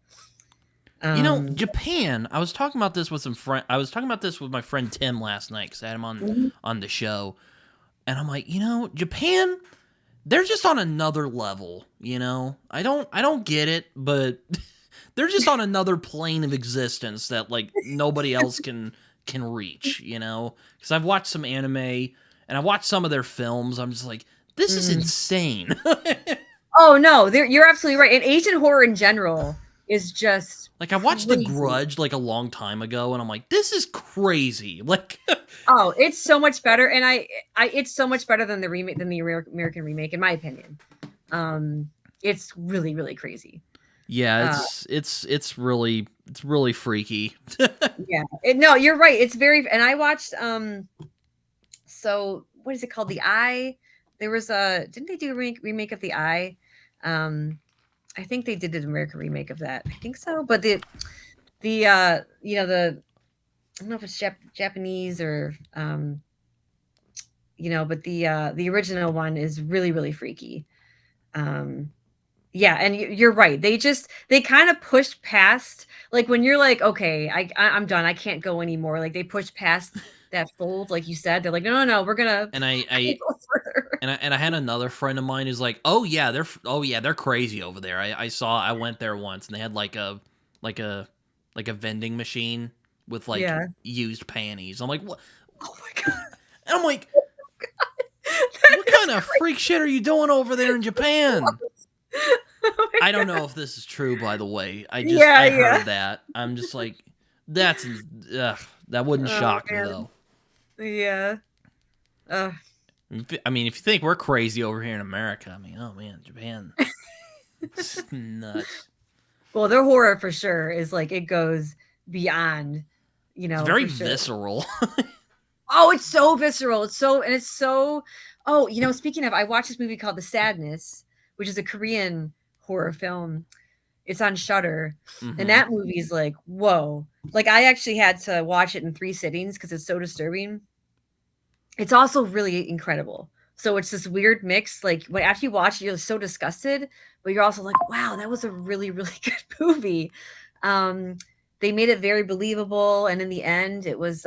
Speaker 2: Um
Speaker 1: Japan. I was talking about this with some friend. I was talking about this with my friend Tim last night because I had him
Speaker 2: Mhm.
Speaker 1: on the show, and I'm like, Japan. They're just on another level. I don't get it, but they're just on another plane of existence that like nobody else can reach. Because I've watched some anime and I watched some of their films. I'm just like, this is
Speaker 2: Mm.
Speaker 1: insane.
Speaker 2: Oh, no, you're absolutely right, and Asian horror in general is just
Speaker 1: Like I watched The
Speaker 2: crazy.
Speaker 1: Grudge like a long time ago, and I'm like, this is crazy. Like,
Speaker 2: Oh, it's so much better, and it's so much better than the remake than the American remake, in my opinion. Um, it's really, really crazy.
Speaker 1: yeah,
Speaker 2: Uh,
Speaker 1: it's really freaky.
Speaker 2: yeah, no, you're right. It's very, and I watched. So what is it called? The Eye. There was a didn't they do a remake of The Eye? Um, I think they did an American remake of that. I think so, but the I don't know if it's Japanese or but the original one is really, really freaky. Um, yeah, and you're right. They kind of pushed past, like, when you're like, okay, I'm done. I can't go anymore. Like, they pushed past that fold, like you said. They're like, no, no, no, we're gonna
Speaker 1: and I
Speaker 2: go further.
Speaker 1: and I had another friend of mine who's like, oh yeah, they're crazy over there. I went there once and they had like a like a vending machine with like
Speaker 2: Yeah.
Speaker 1: used panties. I'm like, what?
Speaker 2: Oh my god,
Speaker 1: And I'm like,
Speaker 2: that
Speaker 1: what
Speaker 2: is
Speaker 1: kind of
Speaker 2: crazy.
Speaker 1: freak shit are you doing over there in Japan?
Speaker 2: Oh my
Speaker 1: I don't
Speaker 2: god.
Speaker 1: know if this is true, by the way.
Speaker 2: Yeah,
Speaker 1: I
Speaker 2: yeah.
Speaker 1: heard that. I'm just like, that's ugh, that wouldn't
Speaker 2: Oh
Speaker 1: shock me
Speaker 2: man.
Speaker 1: though.
Speaker 2: Yeah. Uh,
Speaker 1: I mean, if you think we're crazy over here in America, I mean, oh man, Japan, it's nuts.
Speaker 2: well, their horror for sure is like it goes beyond,
Speaker 1: It's very
Speaker 2: for sure.
Speaker 1: visceral.
Speaker 2: Oh, it's so visceral. It's so. Oh, speaking of, I watched this movie called The Sadness, which is a Korean horror film. It's on Shudder, and
Speaker 1: Hmm.
Speaker 2: that movie is like, whoa. Like, I actually had to watch it in 3 sittings because it's so disturbing. It's also really incredible. So it's this weird mix. Like, when after you watch it, you're so disgusted, but you're also like, wow, that was a really, really good movie. Um, they made it very believable, and in the end, it was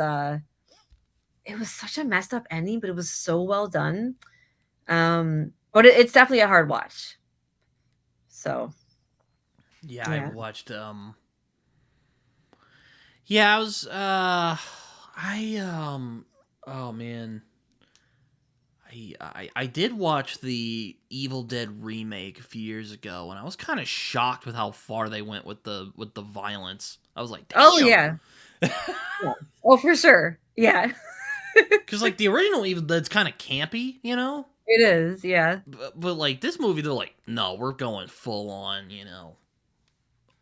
Speaker 2: such a messed up ending, but it was so well done. But it's definitely a hard watch. So
Speaker 1: Yeah, I
Speaker 2: yeah.
Speaker 1: watched. Yeah, I was. I Oh man, I did watch the Evil Dead remake a few years ago, and I was kind of shocked with how far they went with the violence. I was like,
Speaker 2: Oh
Speaker 1: damn.
Speaker 2: yeah. Yeah. Oh, for sure. Yeah.
Speaker 1: Because like the original Evil Dead's kind of campy.
Speaker 2: It is. Yeah.
Speaker 1: But like this movie, they're like, no, we're going full on,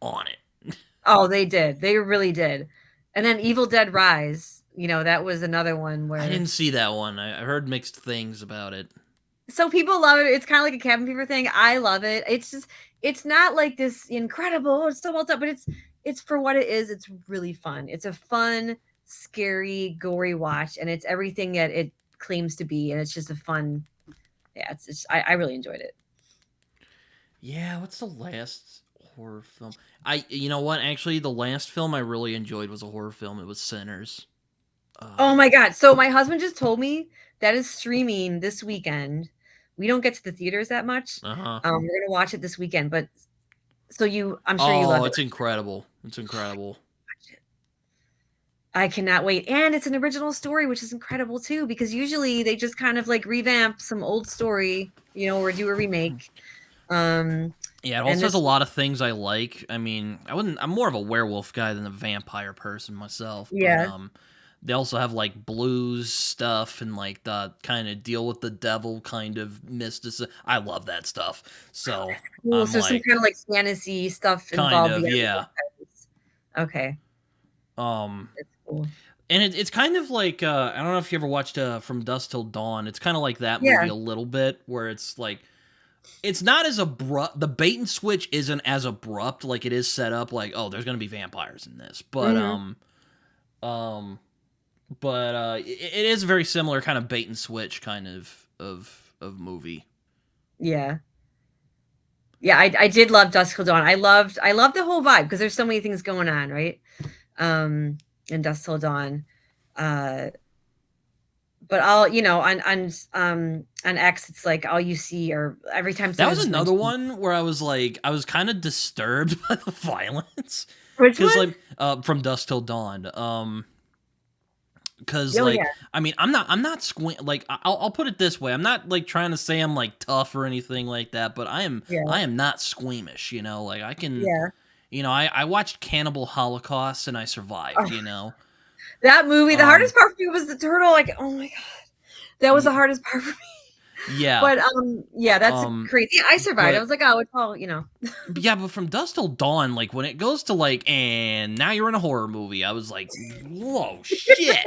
Speaker 1: on it.
Speaker 2: Oh, they did. They really did. And then Evil Dead Rise, that was another one
Speaker 1: I
Speaker 2: where
Speaker 1: didn't see that one. I heard mixed things about it.
Speaker 2: so people love it. It's kind of like a cabin fever thing. I love it. It's not like this incredible, it's so well done, but it's for what it is. It's really fun. It's a fun, scary, gory watch, and it's everything that it claims to be, and it's just a fun. Yeah, I really enjoyed it.
Speaker 1: Yeah, what's the last horror film? You know what? Actually, the last film I really enjoyed was a horror film. It was Sinners.
Speaker 2: Oh
Speaker 1: Um,
Speaker 2: my god. So my husband just told me that is streaming this weekend. We don't get to the theaters that much.
Speaker 1: uh-huh.
Speaker 2: We're gonna watch it this weekend, but I'm sure you
Speaker 1: Oh,
Speaker 2: loved it.
Speaker 1: it's incredible. It's incredible.
Speaker 2: I cannot wait. And it's an original story, which is incredible too, because usually they just kind of like revamp some old story, or do a remake. Um,
Speaker 1: Yeah, it
Speaker 2: and
Speaker 1: also has a
Speaker 2: this,
Speaker 1: lot of things I like. I mean, I'm more of a werewolf guy than a vampire person myself, but
Speaker 2: yeah.
Speaker 1: they also have like blues stuff and like the kind of deal with the devil kind of mysticism. I love that stuff. So,
Speaker 2: Cool.
Speaker 1: I'm
Speaker 2: So some
Speaker 1: like
Speaker 2: kind of like fantasy stuff
Speaker 1: kind
Speaker 2: involved
Speaker 1: of,
Speaker 2: beyond
Speaker 1: yeah.
Speaker 2: vampires. Okay.
Speaker 1: Um
Speaker 2: That's cool.
Speaker 1: and it's kind of like I don't know if you ever watched From Dusk Till Dawn. It's kind of like that movie
Speaker 2: Yeah.
Speaker 1: a little bit where it's like It's not as abrupt. The bait and switch isn't as abrupt. Like it is set up. Like, oh, there's gonna be vampires in this, but um, it is a very similar kind of bait and switch kind of movie.
Speaker 2: Yeah. Yeah, I did love Dusk Till Dawn. I loved the whole vibe because there's so many things going on, right? In Dusk Till Dawn. But all on X, it's like all you see are every time.
Speaker 1: That was another one where I was kind of disturbed by the violence.
Speaker 2: Which one?
Speaker 1: Like from Dusk Till Dawn. Because I mean, I'm not like I'll put it this way. I'm not like trying to say I'm like tough or anything like that, but I am not squeamish. Like I can. Yeah. I watched Cannibal Holocaust and I survived.
Speaker 2: That movie. The hardest part for me was the turtle. Like, oh my god, that was the hardest part for me.
Speaker 1: Yeah.
Speaker 2: But that's crazy. Yeah, I survived. I was like, oh, it's all
Speaker 1: Yeah, but from Dusk Till Dawn, like when it goes to like, and now you're in a horror movie, I was like, whoa, shit.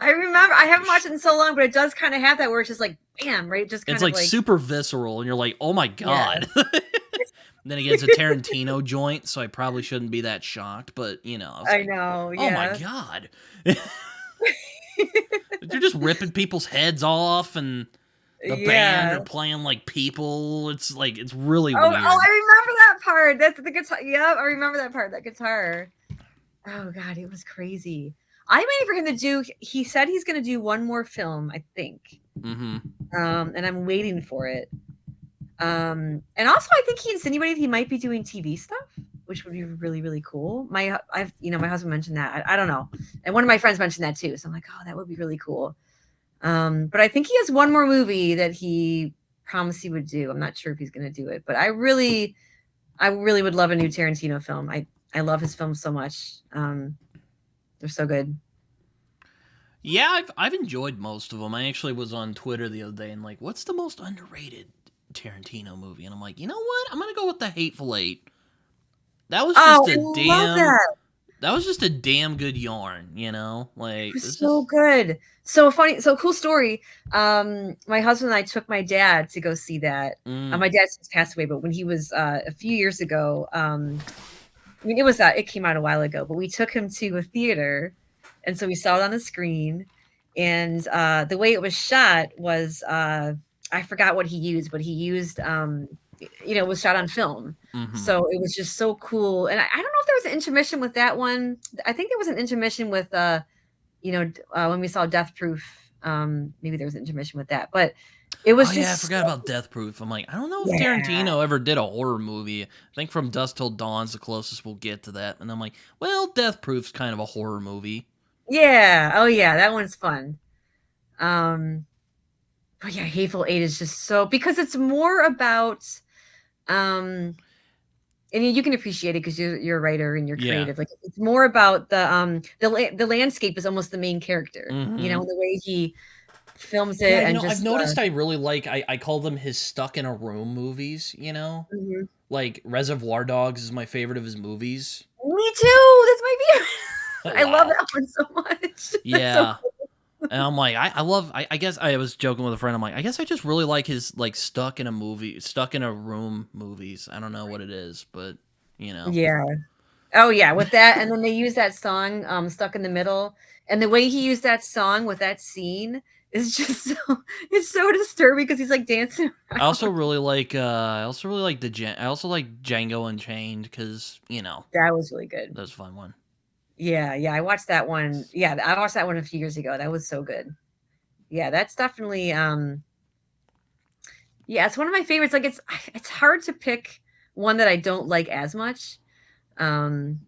Speaker 2: I remember. I haven't watched it in so long, but it does kind of have that where it's just like, bam, right? Just kind
Speaker 1: it's
Speaker 2: of
Speaker 1: like super visceral, and you're like, oh my god. Yeah. Then again, it's a Tarantino joint, so I probably shouldn't be that shocked. But I
Speaker 2: know. Yeah.
Speaker 1: Oh my god. They're just ripping people's heads off, and the band are playing like people. It's like it's really weird.
Speaker 2: Oh, I remember that part. That's the guitar. Yep, I remember that part. That guitar. Oh god, it was crazy. I'm waiting for him to do. He said he's going to do one more film, I think.
Speaker 1: Mm-hmm.
Speaker 2: And I'm waiting for it. And also, I think he insinuated he might be doing TV stuff, which would be really, really cool. My husband mentioned that. I don't know, and one of my friends mentioned that too. So I'm like, oh, that would be really cool. But I think he has one more movie that he promised he would do. I'm not sure if he's going to do it, but I really would love a new Tarantino film. I love his films so much. They're so good.
Speaker 1: Yeah, I've enjoyed most of them. I actually was on Twitter the other day and like, what's the most underrated Tarantino movie? And I'm like, you know what? I'm gonna go with The Hateful Eight. That was just that was just a damn good yarn, Like,
Speaker 2: it was so good. So funny. So cool story. My husband and I took my dad to go see that. My dad since passed away, but when he was a few years ago, I mean, it came out a while ago, but we took him to a theater, and so we saw it on the screen. And the way it was shot was I forgot what he used, but he used it was shot on film.
Speaker 1: Mm-hmm.
Speaker 2: So it was just so cool. And I don't know if there was an intermission with that one. I think there was an intermission with when we saw Death Proof. Maybe there was an intermission with that, but it was
Speaker 1: I forgot about Death Proof. I'm like, I don't know if Tarantino ever did a horror movie. I think From Dusk Till Dawn's the closest we'll get to that. And I'm like, well, Death Proof's kind of a horror movie.
Speaker 2: Yeah. Oh yeah, that one's fun. But yeah, Hateful Eight is just so, because it's more about and you can appreciate it because you're a writer and you're creative. Like it's more about the landscape is almost the main character.
Speaker 1: Mm-hmm.
Speaker 2: The way he films it.
Speaker 1: Yeah, I've noticed I really like I call them his stuck in a room movies,
Speaker 2: Mm-hmm.
Speaker 1: Like Reservoir Dogs is my favorite of his movies.
Speaker 2: Me too. That's my favorite. I love that one so much.
Speaker 1: Yeah. So cool. And I'm like, I guess I was joking with a friend. I'm like, I guess I just really like his like stuck in a room movies. I don't know what it is, but
Speaker 2: Yeah. Oh yeah, with that, and then they use that song, "Stuck in the Middle," and the way he used that song with that scene is just it's so disturbing because he's like dancing around.
Speaker 1: I also really like Django Unchained because
Speaker 2: that was really good.
Speaker 1: That was a fun one.
Speaker 2: Yeah, I watched that one. Yeah, I watched that one a few years ago. That was so good. Yeah, that's definitely it's one of my favorites. Like it's hard to pick one that I don't like as much. Because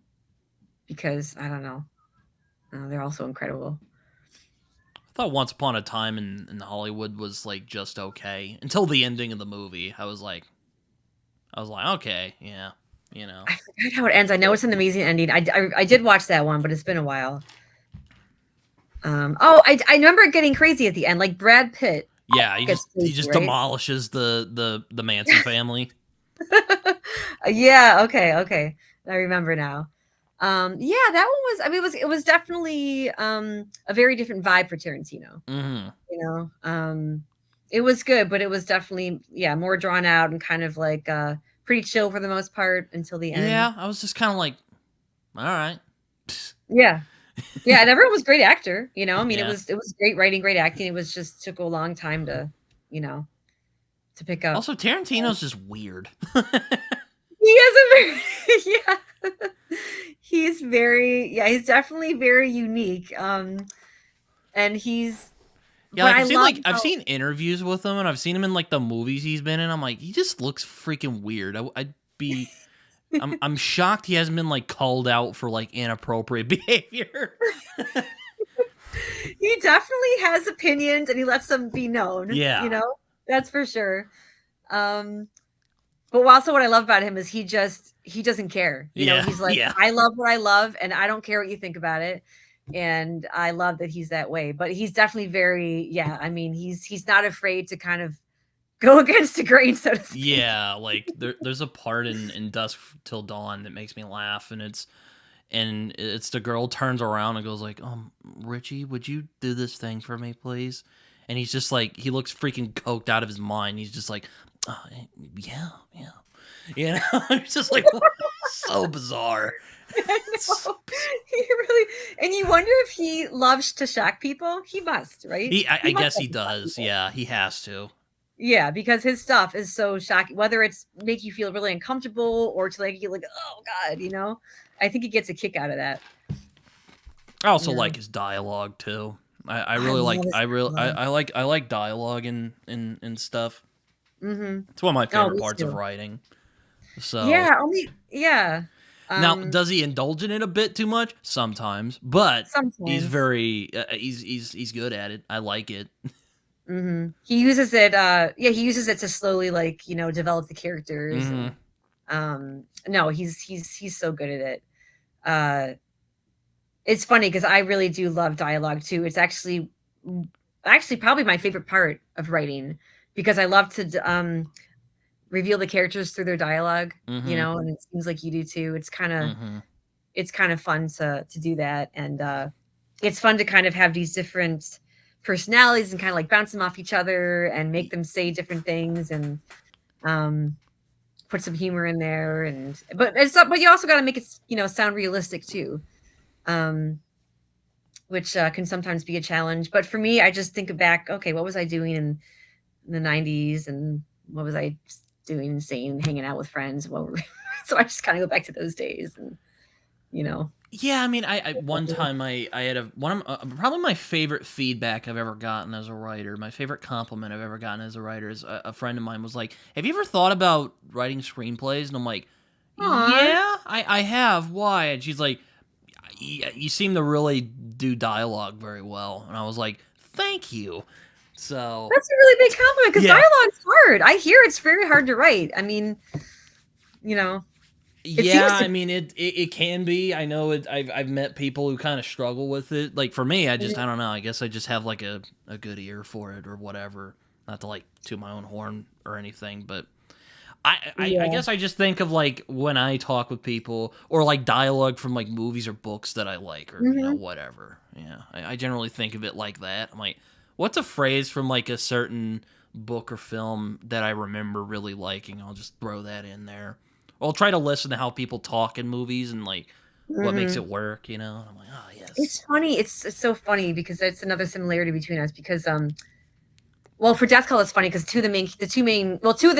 Speaker 2: I don't know. They're also incredible.
Speaker 1: I thought Once Upon a Time in Hollywood was like just okay until the ending of the movie. I was like, okay, yeah.
Speaker 2: I forgot how it ends. I know it's an amazing ending. I did watch that one, but it's been a while. I remember it getting crazy at the end, like Brad Pitt.
Speaker 1: Yeah, he just demolishes the Manson family.
Speaker 2: Yeah. Okay. I remember now. That one was. I mean, it was definitely a very different vibe for Tarantino.
Speaker 1: Mm-hmm.
Speaker 2: It was good, but it was definitely, yeah, more drawn out and kind of like pretty chill for the most part until the end.
Speaker 1: Yeah, I was just kind of like, all right.
Speaker 2: Yeah. Yeah, and everyone was great actor, you know. I mean,
Speaker 1: Yeah.
Speaker 2: it was great writing, great acting. It was just took a long time to, you know, to pick up.
Speaker 1: Also, Tarantino's just weird.
Speaker 2: He is a very yeah. He's very yeah, he's definitely very unique. And he's
Speaker 1: Yeah,
Speaker 2: but
Speaker 1: like
Speaker 2: I love
Speaker 1: I've
Speaker 2: how
Speaker 1: seen interviews with him, and I've seen him in like the movies he's been in. I'm like, he just looks freaking weird. I'd be, I'm shocked he hasn't been like called out for like inappropriate behavior.
Speaker 2: he definitely has opinions and he lets them be known, you
Speaker 1: Yeah,
Speaker 2: know? That's for sure. Um But also what I love about him is he doesn't care. You know,
Speaker 1: yeah,
Speaker 2: he's like,
Speaker 1: yeah,
Speaker 2: I love what I love and I don't care what you think about it. And I love that he's that way. But he's definitely very, yeah, I mean, he's not afraid to kind of go against the grain, so to speak.
Speaker 1: yeah. Like there's a part in Dusk Till Dawn that makes me laugh, and it's the girl turns around and goes like, Richie, would you do this thing for me, please? And he's just like, he looks freaking coked out of his mind. He's just like, oh, yeah, yeah. You know, it's just like so bizarre.
Speaker 2: I
Speaker 1: So
Speaker 2: know. He really and you wonder if he loves to shock people. He must, right?
Speaker 1: I
Speaker 2: He must
Speaker 1: guess
Speaker 2: love
Speaker 1: he
Speaker 2: to shock
Speaker 1: does.
Speaker 2: people.
Speaker 1: Yeah, he has to.
Speaker 2: Yeah, because his stuff is so shocking, whether it's make you feel really uncomfortable or to like you like, oh God, you know. I think he gets a kick out of that.
Speaker 1: I also
Speaker 2: You know.
Speaker 1: like his dialogue too. I
Speaker 2: I
Speaker 1: really
Speaker 2: love
Speaker 1: like
Speaker 2: his dialogue.
Speaker 1: I like dialogue and stuff.
Speaker 2: Mhm.
Speaker 1: It's one of my
Speaker 2: Oh,
Speaker 1: favorite
Speaker 2: me
Speaker 1: parts of
Speaker 2: too.
Speaker 1: writing. So
Speaker 2: Yeah, only yeah.
Speaker 1: now,
Speaker 2: Um,
Speaker 1: does he indulge in it a bit too much? Sometimes, but he's
Speaker 2: sometimes.
Speaker 1: very he's good at it. I like it.
Speaker 2: Mhm. He uses it, yeah, he uses it to slowly, like, you know, develop the characters
Speaker 1: Hmm.
Speaker 2: and, no, he's so good at it. Uh, it's funny because I really do love dialogue too. It's actually probably my favorite part of writing because I love to reveal the characters through their dialogue, you
Speaker 1: Hmm.
Speaker 2: know, and it seems like you do too.
Speaker 1: Hmm.
Speaker 2: It's kind of fun to do that, and it's fun to kind of have these different personalities and kind of like bounce them off each other and make them say different things and um, put some humor in there. And but you also got to make it you know sound realistic too, um, which can sometimes be a challenge. But for me, I just think back, okay, what was I doing in the '90s, and what was I doing, saying, hanging out with friends? What were so I just kind of go back to those days, and you know.
Speaker 1: Yeah, I mean, I one time I had one of probably my favorite feedback I've ever gotten as a writer. My favorite compliment I've ever gotten as a writer is a friend of mine was like, "Have you ever thought about writing screenplays?" And I'm like,
Speaker 2: Aw,
Speaker 1: "Yeah, I have. Why?" And she's like, You seem to really do dialogue very well." And I was like, "Thank you." So
Speaker 2: that's a really big compliment because
Speaker 1: yeah,
Speaker 2: dialogue's hard. I hear it's very hard to write. I mean, you know, it
Speaker 1: yeah.
Speaker 2: seems to
Speaker 1: I mean, it can be. I know it. I've met people who kind of struggle with it. Like for me, I don't know. I guess I just have like a good ear for it or whatever. Not to like toot my own horn or anything, but I
Speaker 2: yeah.
Speaker 1: guess I just think of like when I talk with people or like dialogue from like movies or books that I like or
Speaker 2: Mhm.
Speaker 1: whatever. Yeah, I generally think of it like that. I'm like, what's a phrase from like a certain book or film that I remember really liking? I'll just throw that in there. I'll try to listen to how people talk in movies and like what makes it
Speaker 2: Mhm.
Speaker 1: work. I'm like, oh
Speaker 2: It's
Speaker 1: yes.
Speaker 2: funny. It's so funny because it's another similarity between us because well for Death Call it's funny because two of the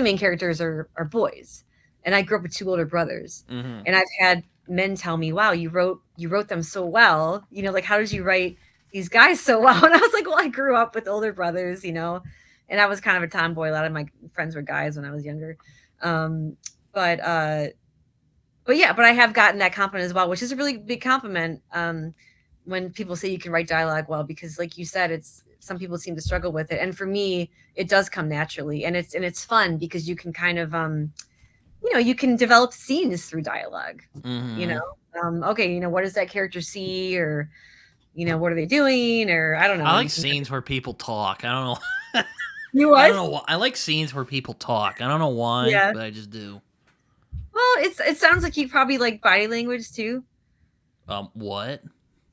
Speaker 2: main characters are boys. And I grew up with two older brothers.
Speaker 1: Mm-hmm.
Speaker 2: And I've had men tell me, "Wow, you wrote them so well." You know, like how did you write these guys so well? And I was like, "Well, I grew up with older brothers, you know." And I was kind of a tomboy. A lot of my friends were guys when I was younger. Um, but yeah, but I have gotten that compliment as well, which is a really big compliment. When people say you can write dialogue well, because like you said, it's some people seem to struggle with it, and for me, it does come naturally, and it's fun because you can kind of you know you can develop scenes through dialogue. You
Speaker 1: Mm-hmm.
Speaker 2: know, okay, you know what does that character see, or you know what are they doing, or I don't
Speaker 1: I
Speaker 2: know,
Speaker 1: like
Speaker 2: you can kind of
Speaker 1: scenes where people talk. I don't know.
Speaker 2: you
Speaker 1: I don't
Speaker 2: what?
Speaker 1: know why. I like scenes where people talk. I don't know why,
Speaker 2: Yeah.
Speaker 1: but I just do.
Speaker 2: Well, it sounds like you probably like body language too.
Speaker 1: What?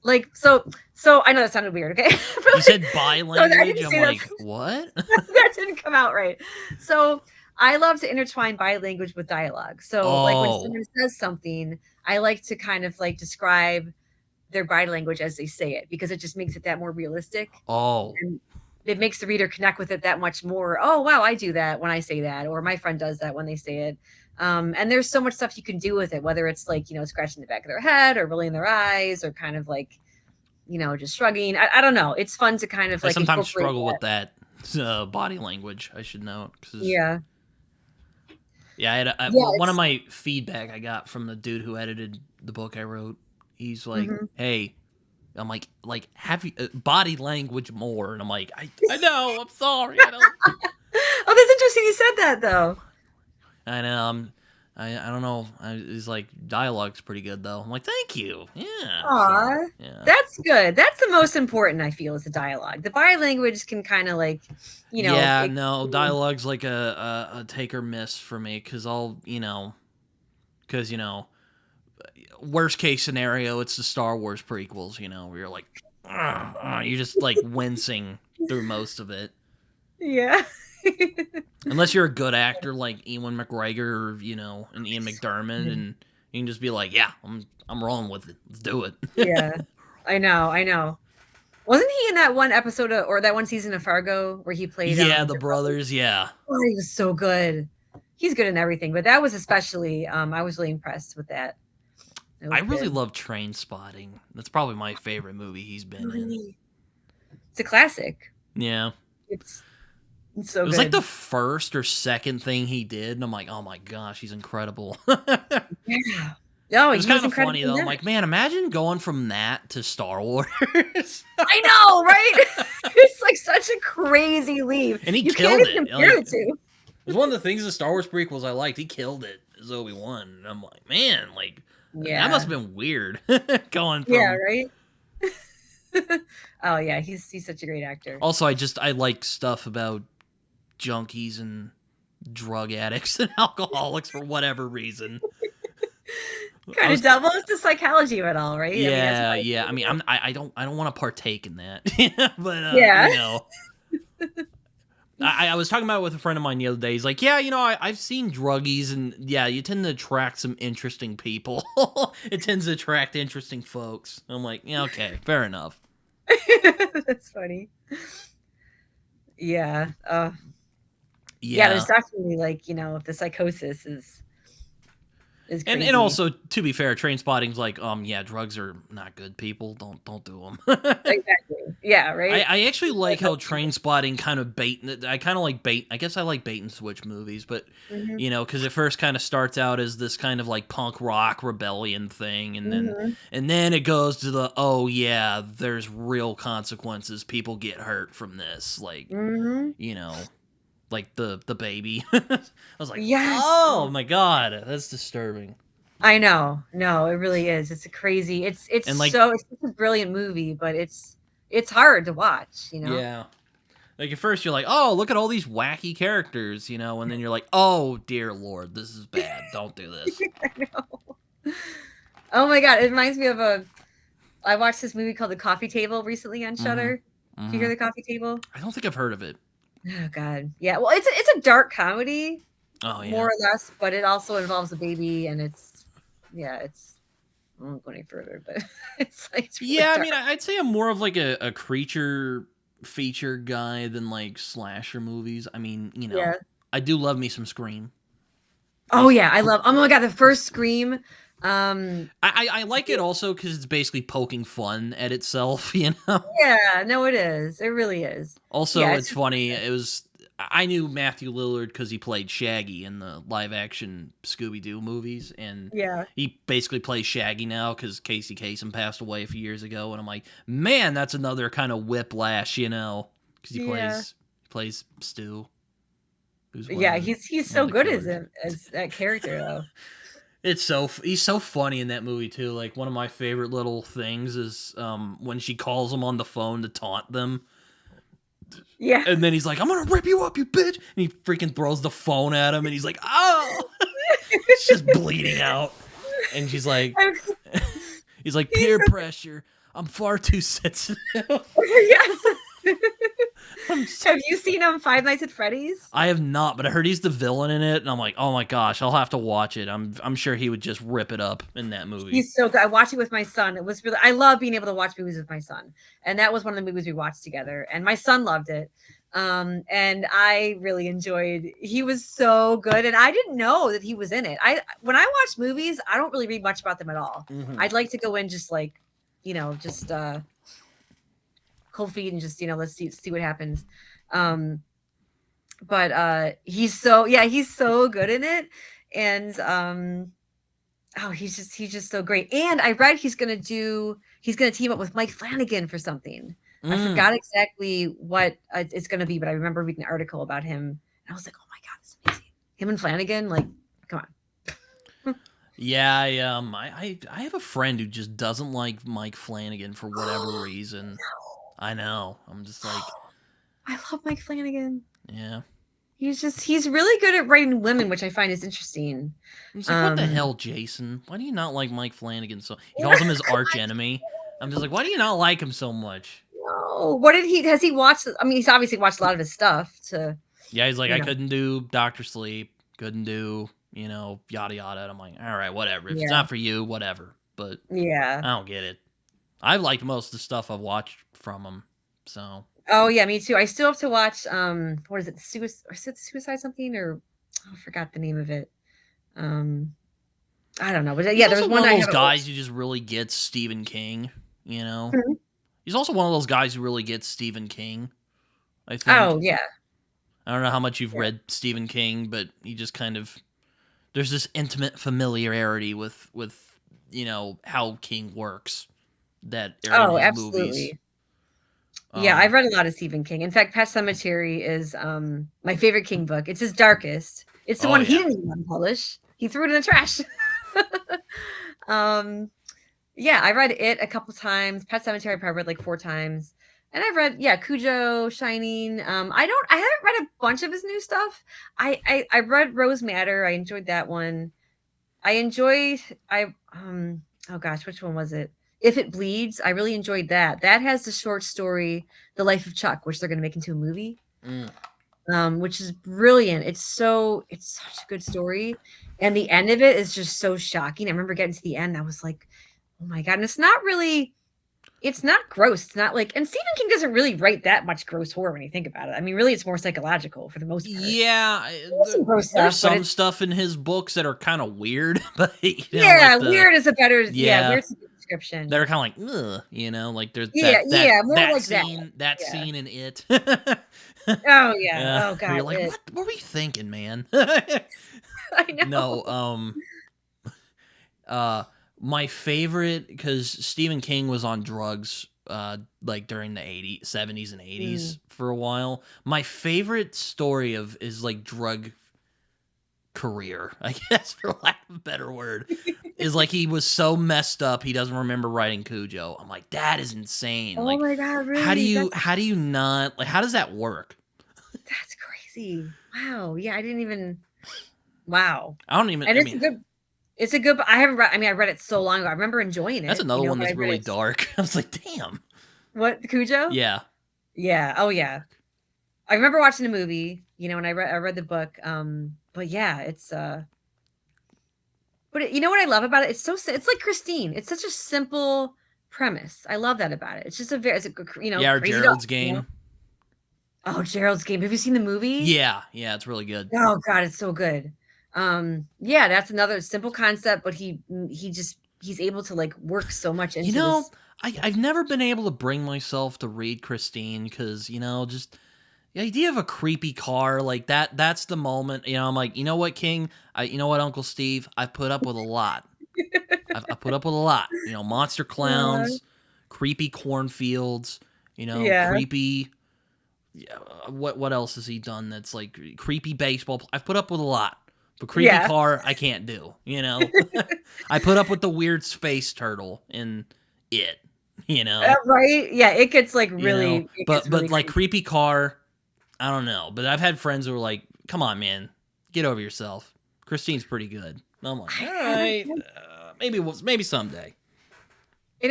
Speaker 2: like so I know that sounded weird, okay?
Speaker 1: You said bi language.
Speaker 2: didn't
Speaker 1: I'm
Speaker 2: say
Speaker 1: like, what?
Speaker 2: that didn't come out right. So I love to intertwine bi language with dialogue. So like when
Speaker 1: Oh,
Speaker 2: someone says something, I like to kind of like describe their body language as they say it because it just makes it that more realistic.
Speaker 1: oh,
Speaker 2: And it makes the reader connect with it that much more. Oh wow, I do that when I say that, or my friend does that when they say it. And there's so much stuff you can do with it, whether it's like, scratching the back of their head or rolling their eyes or kind of like, just shrugging. I don't know. It's fun to kind of
Speaker 1: I
Speaker 2: like
Speaker 1: sometimes
Speaker 2: incorporate
Speaker 1: struggle
Speaker 2: that.
Speaker 1: with that body language. I should know because
Speaker 2: Yeah.
Speaker 1: yeah, I had
Speaker 2: Yeah.
Speaker 1: one of
Speaker 2: It's
Speaker 1: my feedback I got from the dude who edited the book I wrote. He's like,
Speaker 2: mhm.
Speaker 1: "Hey," I'm like, have you body language more? And I'm like, I know. I'm sorry. I don't.
Speaker 2: Oh, that's interesting you said that though.
Speaker 1: I know. I don't know. He's like, dialogue's pretty good though. I'm like, thank you. Yeah. So
Speaker 2: Aw,
Speaker 1: yeah.
Speaker 2: that's good. That's the most important, I feel, is the dialogue. The body language can kind of like,
Speaker 1: Yeah.
Speaker 2: it
Speaker 1: No, dialogue's like a take or miss for me because because worst case scenario, it's the Star Wars prequels, where you're like, you're just like wincing through most of it.
Speaker 2: yeah.
Speaker 1: Unless you're a good actor like Ewan McGregor or, and Ian McDermott, and you can just be like, yeah, I'm rolling with it. Let's do it.
Speaker 2: Yeah. I know. I know. Wasn't he in that one episode or that one season of Fargo where he played
Speaker 1: Yeah, the
Speaker 2: the brother?
Speaker 1: brothers, yeah.
Speaker 2: Oh, he was so good. He's good in everything, but that was especially I was really impressed with that. It
Speaker 1: I
Speaker 2: was
Speaker 1: really
Speaker 2: good.
Speaker 1: love Train Spotting. That's probably my favorite movie he's been in.
Speaker 2: Really? It's a classic.
Speaker 1: Yeah.
Speaker 2: It's
Speaker 1: It
Speaker 2: so
Speaker 1: was like the
Speaker 2: good.
Speaker 1: first or second thing he did, and I'm like, oh my gosh, he's incredible. It
Speaker 2: Yeah. Oh,
Speaker 1: was
Speaker 2: he was
Speaker 1: kind of
Speaker 2: incredible
Speaker 1: funny
Speaker 2: in
Speaker 1: though. I'm
Speaker 2: that.
Speaker 1: like, man, imagine going from that to Star Wars.
Speaker 2: I know, right? It's like such a crazy leap.
Speaker 1: And he
Speaker 2: You can't
Speaker 1: killed
Speaker 2: even
Speaker 1: it.
Speaker 2: compare
Speaker 1: Like,
Speaker 2: the
Speaker 1: it
Speaker 2: two.
Speaker 1: was one of the things in Star Wars prequels I liked. He killed it as Obi-Wan. And I'm like, man, like that must
Speaker 2: Yeah.
Speaker 1: have been weird going
Speaker 2: Yeah,
Speaker 1: from.
Speaker 2: right? Oh yeah, he's such a great actor.
Speaker 1: Also, I like stuff about junkies and drug addicts and alcoholics for whatever reason. I
Speaker 2: Kind of
Speaker 1: was
Speaker 2: doubles the psychology of it all, right? I mean, that's
Speaker 1: Yeah,
Speaker 2: why.
Speaker 1: yeah. I mean, I don't want to partake in that, but
Speaker 2: Yeah.
Speaker 1: I was talking about it with a friend of mine the other day. He's like, yeah, I've seen druggies, and yeah, you tend to attract some interesting people. It tends to attract interesting folks. I'm like, yeah, okay, fair enough.
Speaker 2: That's funny. Yeah. Yeah, there's
Speaker 1: Yeah.
Speaker 2: definitely like, the psychosis is
Speaker 1: And
Speaker 2: crazy.
Speaker 1: also, to be fair, train spotting's like, yeah, drugs are not good. People don't do them.
Speaker 2: Exactly. Yeah, right?
Speaker 1: I actually like how
Speaker 2: Like,
Speaker 1: train spotting kind of I kind of like bait. I guess I like bait and switch movies, but
Speaker 2: mhm,
Speaker 1: because it first kind of starts out as this kind of like punk rock rebellion thing, and then
Speaker 2: mhm,
Speaker 1: it goes to the oh yeah, there's real consequences. People get hurt from this,
Speaker 2: mhm.
Speaker 1: you know, like the baby. I was like,
Speaker 2: Yes.
Speaker 1: oh
Speaker 2: Oh,
Speaker 1: my god, that's disturbing.
Speaker 2: I know. No, it really is. It's a crazy.
Speaker 1: And like
Speaker 2: It's such a brilliant movie, but it's hard to watch.
Speaker 1: yeah. Like at first you're like, oh, look at all these wacky characters, and then you're like, oh dear lord, this is bad. Don't do this.
Speaker 2: I know. Oh my god, it reminds me of I watched this movie called The Coffee Table recently on
Speaker 1: Mm-hmm.
Speaker 2: Shudder. Did you
Speaker 1: Mm-hmm.
Speaker 2: hear The Coffee Table?
Speaker 1: I don't think I've heard of it.
Speaker 2: Oh god. Yeah. Well, it's a dark comedy,
Speaker 1: Oh
Speaker 2: more
Speaker 1: yeah.
Speaker 2: or less, but it also involves a baby and it's I won't go any further, but it's really
Speaker 1: Yeah, I
Speaker 2: dark.
Speaker 1: mean, I'd say I'm more of like a creature feature guy than like slasher movies. I mean,
Speaker 2: Yeah.
Speaker 1: I do love me some Scream.
Speaker 2: Oh yeah, I love. Oh my god, the first Scream.
Speaker 1: I like it also because it's basically poking fun at itself,
Speaker 2: Yeah, no, it is. It really is.
Speaker 1: Also,
Speaker 2: Yeah,
Speaker 1: it's funny. I knew Matthew Lillard because he played Shaggy in the live action Scooby Doo movies, and
Speaker 2: yeah,
Speaker 1: he basically plays Shaggy now because Casey Kasem passed away a few years ago. And I'm like, man, that's another kind of whiplash, because he
Speaker 2: yeah,
Speaker 1: plays Stu, who's
Speaker 2: yeah. He's
Speaker 1: one of
Speaker 2: so
Speaker 1: the
Speaker 2: good
Speaker 1: killers.
Speaker 2: as that character though.
Speaker 1: He's so funny in that movie too. Like one of my favorite little things is when she calls him on the phone to taunt them.
Speaker 2: Yeah,
Speaker 1: And then he's like, I'm gonna rip you up, you bitch. And he freaking throws the phone at him, and he's like, oh, it's just bleeding out. And she's like, he's like, peer
Speaker 2: he's
Speaker 1: pressure. I'm far too sensitive.
Speaker 2: Yes.
Speaker 1: I'm
Speaker 2: Have you seen Five Nights at Freddy's?
Speaker 1: I have not, but I heard he's the villain in it, and I'm like, oh my gosh, I'll have to watch it. I'm sure he would just rip it up in that movie.
Speaker 2: He's so good. I watched it with my son. It was really, I love being able to watch movies with my son. And that was one of the movies we watched together. And my son loved it. And I really enjoyed, he was so good. And I didn't know that he was in it. When I watch movies, I don't really read much about them at all.
Speaker 1: Mhm.
Speaker 2: I'd like to go in just like, just cold feet and just, let's see what happens. But he's so good in it. And he's just so great. And I read he's gonna team up with Mike Flanagan for something. I forgot exactly what it's gonna be, but I remember reading an article about him. And I was like, oh my god, it's amazing. Him and Flanagan, like, come on.
Speaker 1: Yeah, I have a friend who just doesn't like Mike Flanagan for whatever reason.
Speaker 2: No.
Speaker 1: I know. I'm just like,
Speaker 2: I love Mike Flanagan.
Speaker 1: yeah.
Speaker 2: He's really good at writing women, which I find is interesting.
Speaker 1: I'm just like, what the hell, Jason? Why do you not like Mike Flanagan so? He calls him his arch enemy. I'm just like, why do you not like him so much?
Speaker 2: No. Has he watched? I mean, he's obviously watched a lot of his stuff.
Speaker 1: Yeah, he's like, I couldn't do Dr. Sleep, couldn't do, yada yada. And I'm like, all right, whatever. If it's not for you, whatever. But
Speaker 2: yeah,
Speaker 1: I don't get it. I've liked most of the stuff I've watched from him. So.
Speaker 2: Oh yeah, me too. I still have to watch. What is it? Suicide something, or I forgot the name of it. I don't know, but yeah, there's one
Speaker 1: of those guys who just really gets Stephen King.
Speaker 2: Mm-hmm.
Speaker 1: He's also one of those guys who really gets Stephen King. I think.
Speaker 2: Oh yeah.
Speaker 1: I don't know how much you've read Stephen King, but he just kind of there's this intimate familiarity with how King works. That
Speaker 2: absolutely.
Speaker 1: Movies.
Speaker 2: Yeah, I've read a lot of Stephen King. In fact, Pet Sematary is my favorite King book. It's his darkest. It's the one he didn't even publish. He threw it in the trash. Yeah, I read it a couple times. Pet Sematary I probably read like 4 times. And I've read, Cujo, Shining. I haven't read a bunch of his new stuff. I read Rose Madder. I enjoyed that one. Oh gosh, which one was it? If It Bleeds, I really enjoyed that. That has the short story, The Life of Chuck, which they're going to make into a movie, which is brilliant. It's such a good story. And the end of it is just so shocking. I remember getting to the end. I was like, oh my God. And it's not gross. It's not like, and Stephen King doesn't really write that much gross horror when you think about it. I mean, really, it's more psychological for the most part.
Speaker 1: Yeah. There's some stuff in his books that are kind of weird, but
Speaker 2: weird is a better, weird's a good description.
Speaker 1: That are kind of like, ugh, like there's
Speaker 2: more
Speaker 1: that
Speaker 2: like
Speaker 1: scene, that scene in It.
Speaker 2: Oh yeah. Oh God.
Speaker 1: You're like, what were you thinking, man?
Speaker 2: I know.
Speaker 1: No. My favorite, because Stephen King was on drugs like during the 70s and 80s for a while. My favorite story is like drug career, I guess, for lack of a better word, is like he was so messed up he doesn't remember writing Cujo. I'm like, that is insane.
Speaker 2: Oh
Speaker 1: like,
Speaker 2: my God, really?
Speaker 1: How do you not, like, how does that work?
Speaker 2: That's crazy. Wow. Yeah, I didn't even. Wow.
Speaker 1: I don't even.
Speaker 2: And it's a good. I haven't read. I mean, I read it so long ago. I remember enjoying it.
Speaker 1: That's another one that's really dark. I was like, damn.
Speaker 2: What, Cujo?
Speaker 1: Yeah.
Speaker 2: Yeah. Oh yeah. I remember watching the movie. And I read the book. But yeah, it's. But you know what I love about it? It's like Christine. It's such a simple premise. I love that about it. It's just
Speaker 1: Yeah, Gerald's Game.
Speaker 2: Oh, Gerald's Game. Have you seen the movie?
Speaker 1: Yeah, it's really good.
Speaker 2: Oh God, it's so good. Yeah, that's another simple concept, but he's able to like work so much into this.
Speaker 1: I've never been able to bring myself to read Christine because, just the idea of a creepy car like that's the moment, I'm like, you know what, King? You know what, Uncle Steve? I've put up with a lot. I've put up with a lot. Monster clowns, creepy cornfields, creepy. Yeah, what else has he done that's like creepy baseball? I've put up with a lot. But creepy car, I can't do, I put up with the weird space turtle in It,
Speaker 2: Right? Yeah, it gets like really...
Speaker 1: But like creepy car, I don't know. But I've had friends who are like, come on, man, get over yourself. Christine's pretty good. And I'm like, all right, maybe someday.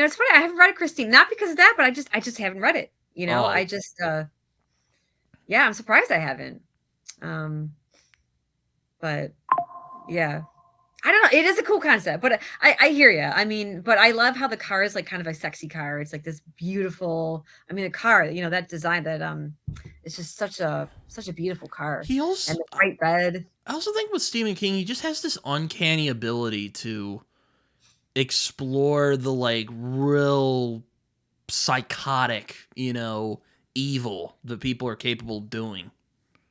Speaker 2: it's funny. I haven't read Christine, not because of that, but I just haven't read it.
Speaker 1: Oh,
Speaker 2: I just, yeah, I'm surprised I haven't. Um, but yeah, I don't know. It is a cool concept, but I hear you. I mean, but I love how the car is like kind of a sexy car. It's like this beautiful. I mean, the car, that design that it's just such a beautiful car,
Speaker 1: he
Speaker 2: and
Speaker 1: also.
Speaker 2: the bright red.
Speaker 1: I also think with Stephen King, he just has this uncanny ability to explore the like real psychotic, evil that people are capable of doing.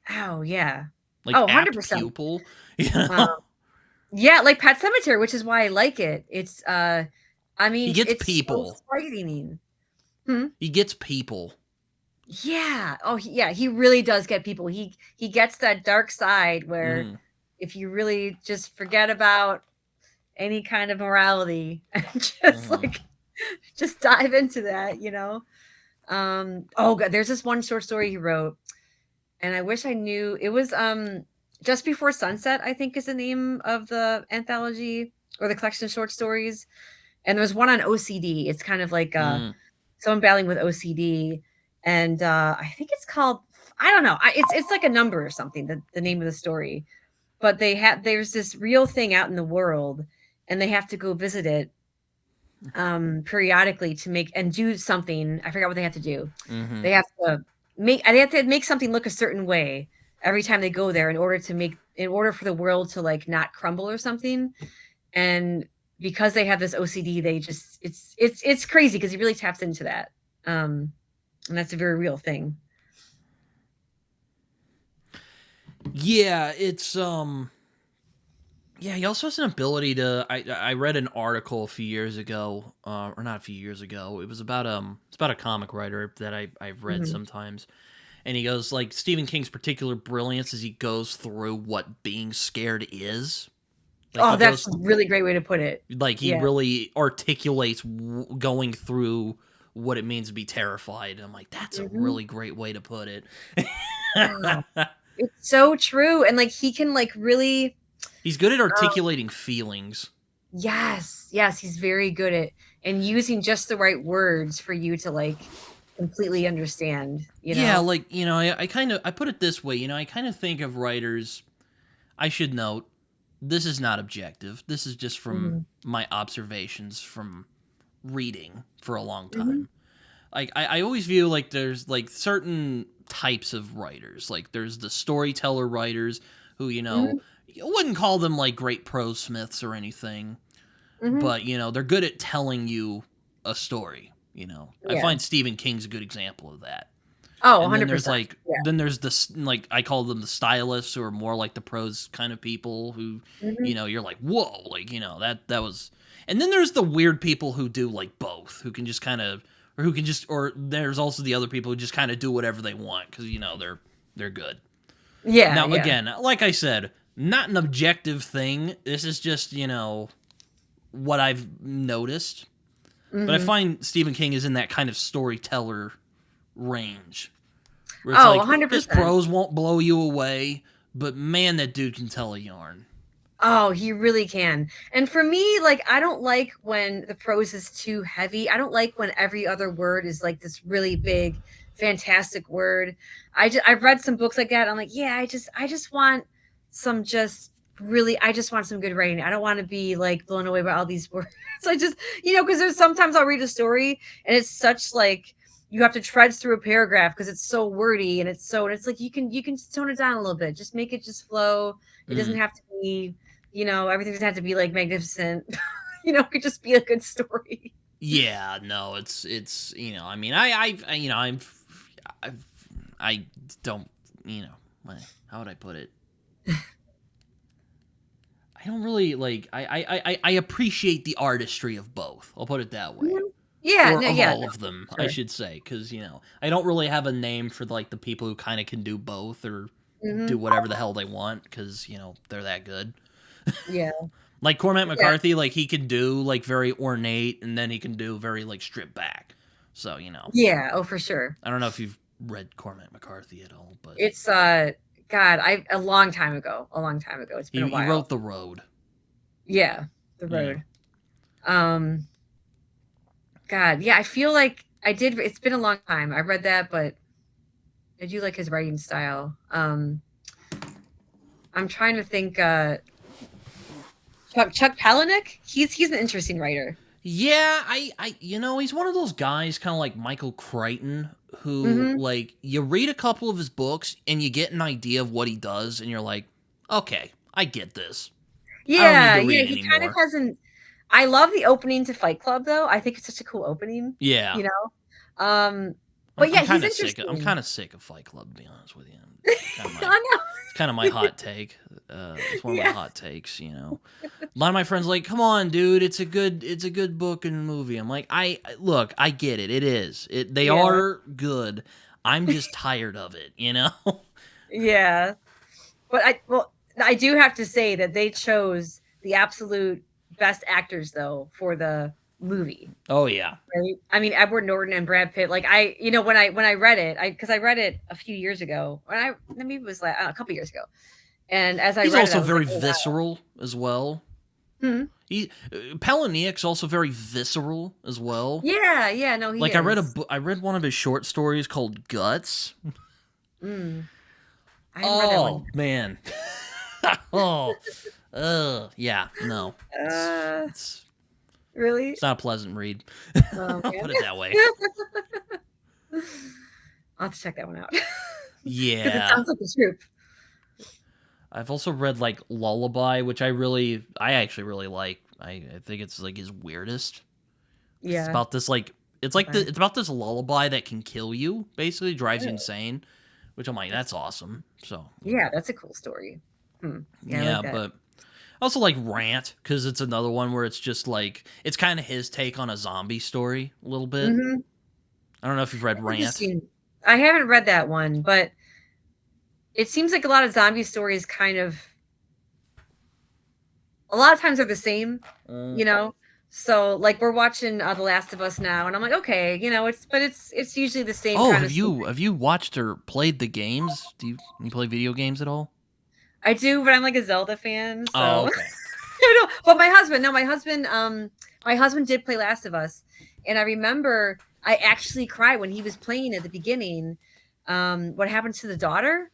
Speaker 2: Oh yeah.
Speaker 1: Like
Speaker 2: Oh,
Speaker 1: apt
Speaker 2: 100%.
Speaker 1: pupil,
Speaker 2: Um, yeah, like Pet Sematary, which is why I like it. It's I
Speaker 1: he
Speaker 2: mean,
Speaker 1: gets
Speaker 2: it's so
Speaker 1: people.
Speaker 2: frightening. Hmm?
Speaker 1: He gets people.
Speaker 2: Yeah. Oh, yeah. He really does get people. He gets that dark side where
Speaker 1: Mm,
Speaker 2: if you really just forget about any kind of morality and just
Speaker 1: mm,
Speaker 2: just dive into that. Oh god, there's this one short story he wrote, and I wish I knew. It was Just Before Sunset, I think is the name of the anthology or the collection of short stories. And there was one on OCD. It's kind of like
Speaker 1: mm.
Speaker 2: someone battling with OCD, and I think it's called, I don't know. It's like a number or something. The name of the story, but there's this real thing out in the world, and they have to go visit it periodically to make and do something. I forgot what they have to do.
Speaker 1: Mm-hmm.
Speaker 2: They have to make something look a certain way every time they go there in order for the world to like not crumble or something. And because they have this OCD, they just it's crazy because he really taps into that. And that's a very real thing.
Speaker 1: Yeah, it's Yeah, he also has an ability to. I read an article a few years ago, or not a few years ago. It's about a comic writer that I've read
Speaker 2: Mhm.
Speaker 1: sometimes, and he goes like Stephen King's particular brilliance is he goes through what being scared is. Like
Speaker 2: Oh,
Speaker 1: he
Speaker 2: that's
Speaker 1: goes
Speaker 2: a really great way to put it.
Speaker 1: like he
Speaker 2: Yeah.
Speaker 1: really articulates going through what it means to be terrified. And I'm like, that's a
Speaker 2: Mhm.
Speaker 1: really great way to put it.
Speaker 2: Oh, it's so true. And like he can like really
Speaker 1: He's good at
Speaker 2: um,
Speaker 1: articulating feelings.
Speaker 2: yes, he's very good at and using just the right words for you to like completely understand.
Speaker 1: Yeah, like I kind of I put it this way. I kind of think of writers. I should note this is not objective. This is just from
Speaker 2: Mhm.
Speaker 1: my observations from reading for a long
Speaker 2: Mhm.
Speaker 1: time. Like I always view like there's like certain types of writers. Like there's the storyteller writers who
Speaker 2: Mhm.
Speaker 1: you wouldn't call them like great prosmiths or anything,
Speaker 2: Mhm.
Speaker 1: but they're good at telling you a story. I
Speaker 2: Yeah.
Speaker 1: find Stephen King's a good example of that.
Speaker 2: Oh,
Speaker 1: And then there's
Speaker 2: 100%.
Speaker 1: like
Speaker 2: Yeah.
Speaker 1: then there's this like I call them the stylists who are more like the prose kind of people who
Speaker 2: Mhm.
Speaker 1: you're like whoa like that was. And then there's the weird people who do like both, who can just kind of or who can just or there's also the other people who just kind of do whatever they want because they're good.
Speaker 2: Yeah,
Speaker 1: Now
Speaker 2: yeah.
Speaker 1: again, like I said, not an objective thing. This is just what I've noticed. But I
Speaker 2: Mhm.
Speaker 1: find Stephen King is in that kind of storyteller range where it's
Speaker 2: Oh,
Speaker 1: like his
Speaker 2: 100%.
Speaker 1: prose won't blow you away, but man, that dude can tell a yarn.
Speaker 2: Oh, he really can. And for me, like, I don't like when the prose is too heavy. I don't like when every other word is like this really big, fantastic word. I've read some books like that. I'm like, yeah, I just want some just really I just want some good writing. I don't want to be like blown away by all these words. I just, because there's sometimes I'll read a story and it's such like you have to trudge through a paragraph because it's so wordy and it's like you can tone it down a little bit. Just make it just flow. It doesn't
Speaker 1: Mm.
Speaker 2: have to be everything doesn't have to be like magnificent. It could just be a good story.
Speaker 1: Yeah, no, it's I mean, I've I don't how would I put it? I don't really like I appreciate the artistry of both. I'll put it that way.
Speaker 2: Mhm. Yeah,
Speaker 1: Or
Speaker 2: no,
Speaker 1: of
Speaker 2: yeah,
Speaker 1: all
Speaker 2: no,
Speaker 1: of them,
Speaker 2: for
Speaker 1: I
Speaker 2: sure.
Speaker 1: should say, because I don't really have a name for like the people who kind of can do both or do
Speaker 2: Mhm.
Speaker 1: whatever the hell they want because they're that good.
Speaker 2: Yeah,
Speaker 1: Like Cormac
Speaker 2: yeah,
Speaker 1: McCarthy, like he can do like very ornate, and then he can do very like stripped back. So
Speaker 2: yeah. Oh, for sure.
Speaker 1: I don't know if you've read Cormac McCarthy at all, but
Speaker 2: It's God, I a long time ago. A long time ago. It's been a
Speaker 1: he
Speaker 2: while.
Speaker 1: wrote The Road.
Speaker 2: Yeah, the
Speaker 1: Yeah,
Speaker 2: road. Um, God, yeah, I feel like I did. It's been a long time. I read that, but I do like his writing style. I'm trying to think. Chuck Palahniuk. He's an interesting writer.
Speaker 1: Yeah, he's one of those guys, kind of like Michael Crichton, who,
Speaker 2: Mm-hmm.
Speaker 1: like, you read a couple of his books and you get an idea of what he does, and you're like, okay, I get this. I don't need
Speaker 2: Yeah,
Speaker 1: to
Speaker 2: yeah.
Speaker 1: read
Speaker 2: He kind of
Speaker 1: anymore.
Speaker 2: hasn't. I love the opening to Fight Club, though. I think it's such a cool opening.
Speaker 1: Yeah,
Speaker 2: You know.
Speaker 1: I'm,
Speaker 2: But
Speaker 1: I'm
Speaker 2: yeah, he's
Speaker 1: kind of sick. I'm
Speaker 2: interesting.
Speaker 1: kind of sick of Fight Club, to be honest with you.
Speaker 2: I know.
Speaker 1: It's kind of my hot take. It's one of my
Speaker 2: Yeah.
Speaker 1: hot takes. A lot of my friends are like, come on, dude, it's a good book and movie. I'm like, look, I get it. It is. They
Speaker 2: Yeah.
Speaker 1: are good. I'm just tired of it.
Speaker 2: Yeah. But I do have to say that they chose the absolute best actors though for the movie.
Speaker 1: Oh yeah.
Speaker 2: Right? I mean, Edward Norton and Brad Pitt. Like when I read it, because I read it a few years ago. Maybe it was like a couple years ago. And as I
Speaker 1: He's
Speaker 2: read it, I
Speaker 1: also
Speaker 2: was like,
Speaker 1: very
Speaker 2: oh wow.
Speaker 1: visceral as well. Palahniuk's also very visceral as well.
Speaker 2: Yeah, yeah, no, he
Speaker 1: Like
Speaker 2: is.
Speaker 1: I read one of his short stories called Guts.
Speaker 2: Mm, I haven't read that one.
Speaker 1: Oh man. Oh. Yeah, no.
Speaker 2: Uh,
Speaker 1: It's
Speaker 2: really?
Speaker 1: it's not a pleasant read.
Speaker 2: Oh
Speaker 1: I'll
Speaker 2: man.
Speaker 1: put it that way.
Speaker 2: I'll have to check that one out because it
Speaker 1: Yeah.
Speaker 2: sounds like the truth.
Speaker 1: I've also read like Lullaby, which I actually really like. I think it's like his weirdest. It's
Speaker 2: Yeah.
Speaker 1: about this like
Speaker 2: Okay.
Speaker 1: it's about this lullaby that can kill you, basically drives you
Speaker 2: Oh,
Speaker 1: insane, which I'm like,
Speaker 2: that's
Speaker 1: that's awesome. So
Speaker 2: yeah, that's a cool story. Yeah, I
Speaker 1: yeah,
Speaker 2: like that.
Speaker 1: but I also like Rant because it's another one where it's just like it's kind of his take on a zombie story a little bit.
Speaker 2: Mm-hmm.
Speaker 1: I don't know if you've read Rant.
Speaker 2: Interesting. I haven't read that one, but it seems like a lot of zombie stories kind of a lot of times are the same,
Speaker 1: Mm.
Speaker 2: you know. So like we're watching The Last of Us now, and I'm like, okay, it's usually the same
Speaker 1: Oh,
Speaker 2: kind of story.
Speaker 1: have you watched or played the games? Do you play video games at all?
Speaker 2: I do, but I'm like a Zelda fan,
Speaker 1: Oh,
Speaker 2: so
Speaker 1: okay.
Speaker 2: I know. But my husband did play Last of Us, and I remember I actually cried when he was playing at the beginning. What happened to the daughter?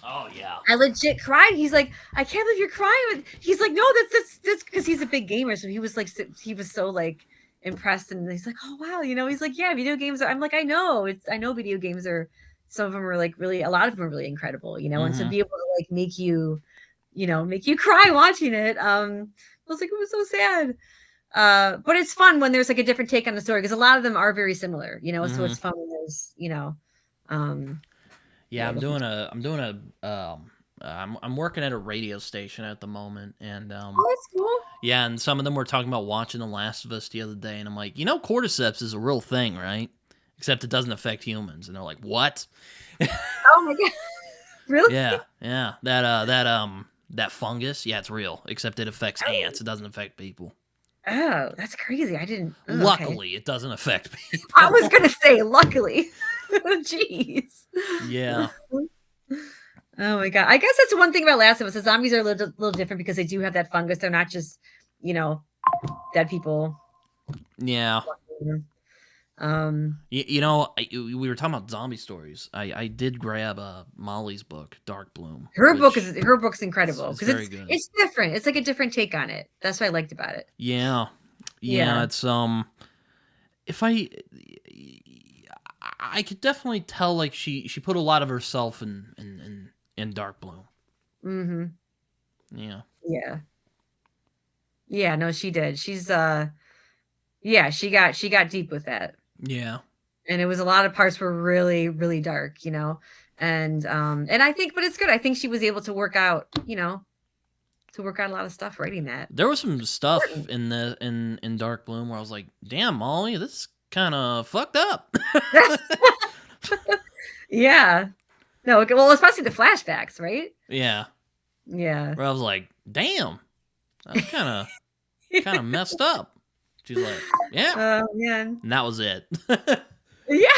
Speaker 1: Oh yeah.
Speaker 2: I legit cried. He's like, I can't believe you're crying. He's like, no, that's because he's a big gamer, so he was like, he was so like impressed, and he's like, oh wow, he's like, yeah, video games are. I'm like, I know video games are. Some of them are like really, a lot of them are really incredible, and to
Speaker 1: Mm-hmm.
Speaker 2: be able to like make you cry watching it. I was like, it was so sad. But it's fun when there's like a different take on the story because a lot of them are very similar, so
Speaker 1: Mm-hmm.
Speaker 2: it's fun when there's, um,
Speaker 1: Yeah,
Speaker 2: yeah, different.
Speaker 1: I'm working at a radio station at the moment, and
Speaker 2: Oh, that's cool.
Speaker 1: yeah, and some of them were talking about watching The Last of Us the other day, and I'm like, cordyceps is a real thing, right? Except it doesn't affect humans, and they're like, what?
Speaker 2: Oh my god, really?
Speaker 1: Yeah, that fungus, yeah, it's real, except it affects
Speaker 2: Oh,
Speaker 1: ants. It doesn't affect people.
Speaker 2: oh, that's crazy. I didn't. Oh, okay.
Speaker 1: Luckily, it doesn't affect
Speaker 2: I
Speaker 1: people.
Speaker 2: was gonna say, luckily. Jeez.
Speaker 1: Yeah.
Speaker 2: Oh my god. I guess that's one thing about Last of Us. The zombies are a little different because they do have that fungus. They're not just, dead people.
Speaker 1: Yeah.
Speaker 2: Um,
Speaker 1: We were talking about zombie stories. I did grab Molly's book, Dark Bloom,
Speaker 2: her
Speaker 1: which
Speaker 2: book's incredible
Speaker 1: is
Speaker 2: because
Speaker 1: very good.
Speaker 2: it's different. It's like a different take on it. That's what I liked about it.
Speaker 1: Yeah.
Speaker 2: Yeah.
Speaker 1: It's if I could definitely tell like she put a lot of herself in Dark Bloom.
Speaker 2: Mm-hmm.
Speaker 1: Yeah.
Speaker 2: Yeah. Yeah, no, she did. Yeah, she got deep with that.
Speaker 1: Yeah.
Speaker 2: And it was a lot of parts were really, really dark, and I think, but it's good. I think she was able to work out, to work out a lot of stuff writing that.
Speaker 1: There was some stuff
Speaker 2: Important.
Speaker 1: in Dark Bloom where I was like, "Damn, Molly, this is kind of fucked up."
Speaker 2: Yeah. No, okay, well, especially the flashbacks, right?
Speaker 1: Yeah.
Speaker 2: Yeah.
Speaker 1: Where I was like, "Damn, that's kind of messed up." She's like, "Yeah,"
Speaker 2: Oh man.
Speaker 1: and that was it.
Speaker 2: Yeah.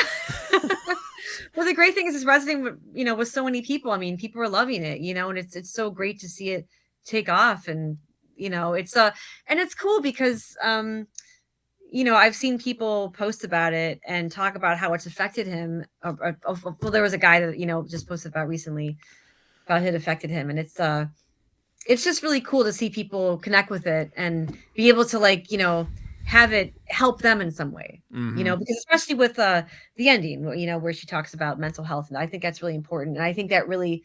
Speaker 2: Well, the great thing is it's resonating with, with so many people. I mean, people are loving it, and it's so great to see it take off, and it's and it's cool because I've seen people post about it and talk about how it's affected him. Well, there was a guy that, just posted about recently about how it affected him. And it's just really cool to see people connect with it and be able to have it help them in some way, because especially with the ending, where she talks about mental health. And I think that's really important. And I think that really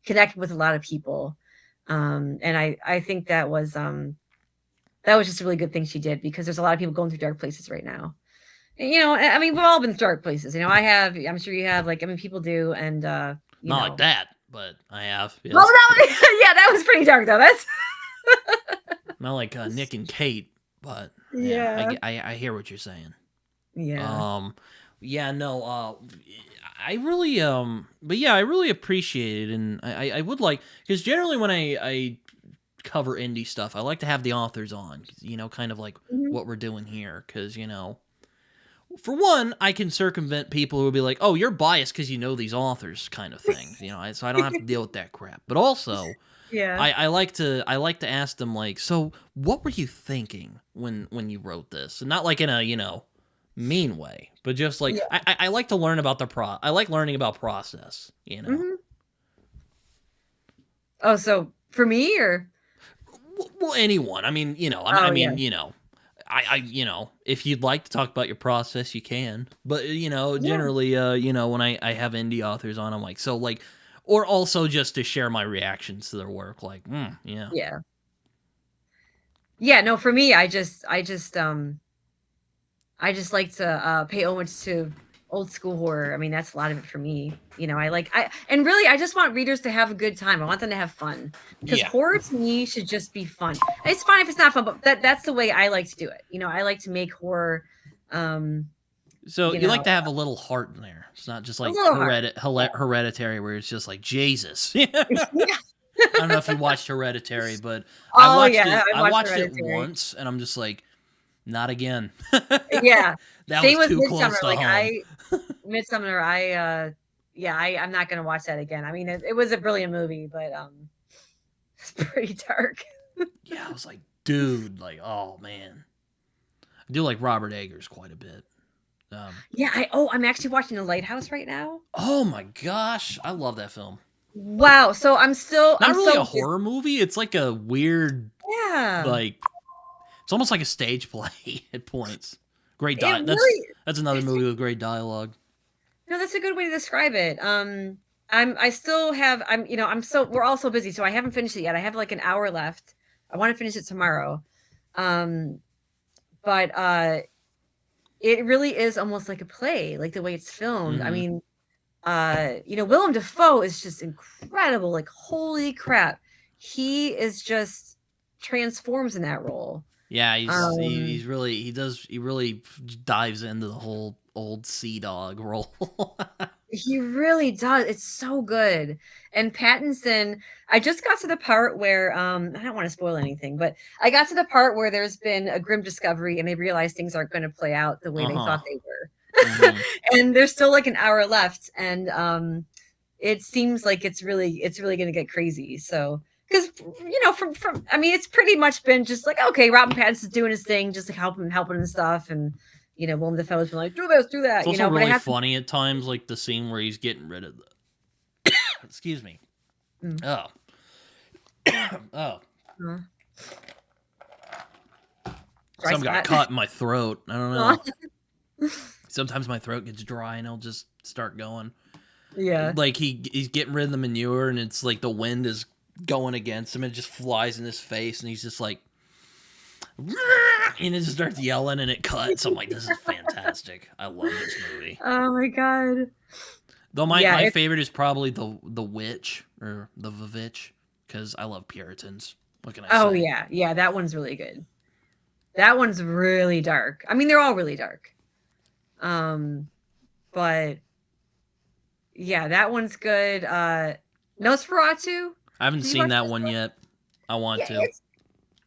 Speaker 2: connected with a lot of people. And I think that was just a really good thing she did, because there's a lot of people going through dark places right now. And, I mean, we've all been through dark places. I'm sure you have, people do. And,
Speaker 1: not like that, but I have. Yes.
Speaker 2: Well, that was pretty dark though. That's
Speaker 1: not like Nick and Kate, but I hear what you're saying.
Speaker 2: Yeah.
Speaker 1: I really but yeah, I really appreciate it, and I would like, because generally when I cover indie stuff, I like to have the authors on, kind of like what we're doing here, because for one, I can circumvent people who will be like, oh, you're biased because you know these authors, kind of thing. So I don't have to deal with that crap. But also, I like to ask them, like, so what were you thinking when you wrote this? And not like in a, mean way, but just like, I like to learn about I like learning about process,
Speaker 2: Oh, so for me, or?
Speaker 1: Well, anyone. I mean, if you'd like to talk about your process, you can. But generally, when I have indie authors on, I'm like, so like, or also just to share my reactions to their work, like,
Speaker 2: Yeah. No, for me, I just like to pay homage to old school horror. I mean, that's a lot of it for me. And really, I just want readers to have a good time. I want them to have fun, because horror to me should just be fun. It's fine if it's not fun, but that's the way I like to do it. I like to make horror.
Speaker 1: So you like to have a little heart in there. It's not just like Hereditary, where it's just like Jesus. I don't know if you watched Hereditary, but I watched it once, and I'm just like, not again.
Speaker 2: Yeah.
Speaker 1: That
Speaker 2: Same
Speaker 1: was
Speaker 2: with
Speaker 1: too close to home.
Speaker 2: Midsommar, I'm not gonna watch that again. I mean, it was a brilliant movie, but it's pretty dark.
Speaker 1: Yeah, I was like, dude, like, oh man. I do like Robert Eggers quite a bit.
Speaker 2: I'm actually watching The Lighthouse right now.
Speaker 1: Oh my gosh, I love that film.
Speaker 2: Wow. So I'm
Speaker 1: really a horror movie. It's like a weird, like, it's almost like a stage play at points. Great dialogue. That's another movie with great dialogue.
Speaker 2: No, that's a good way to describe it. We're all so busy, so I haven't finished it yet. I have like an hour left. I want to finish it tomorrow. But it really is almost like a play, like the way it's filmed. I mean, Willem Dafoe is just incredible. Like, holy crap. He is just transforms in that role.
Speaker 1: Yeah, he really dives into the whole old sea dog role.
Speaker 2: He really does. It's so good. And Pattinson, I just got to the part where I don't want to spoil anything, but I got to the part where there's been a grim discovery and they realize things aren't going to play out the way they thought they were. And there's still like an hour left, and it seems like it's really going to get crazy. So, because it's pretty much been just like, okay, Robin Pattinson's doing his thing, just like helping and stuff, and Willem Dafoe's been like, do this, do that.
Speaker 1: It's also really funny at times, like the scene where he's getting rid of the. Excuse me. Oh. Something got caught in my throat. I don't know. Sometimes my throat gets dry and I'll just start going.
Speaker 2: Yeah.
Speaker 1: Like he's getting rid of the manure and it's like the wind is going against him and it just flies in his face and he's just like, and it just starts yelling and it cuts. I'm like, this is fantastic. I love this movie.
Speaker 2: Oh my god.
Speaker 1: Though my favorite is probably the witch or the Vivitch, because I love Puritans. What can I say?
Speaker 2: Oh yeah, that one's really good. That one's really dark. I mean, they're all really dark. But yeah, that one's good. Nosferatu.
Speaker 1: I haven't seen that one yet. I want to.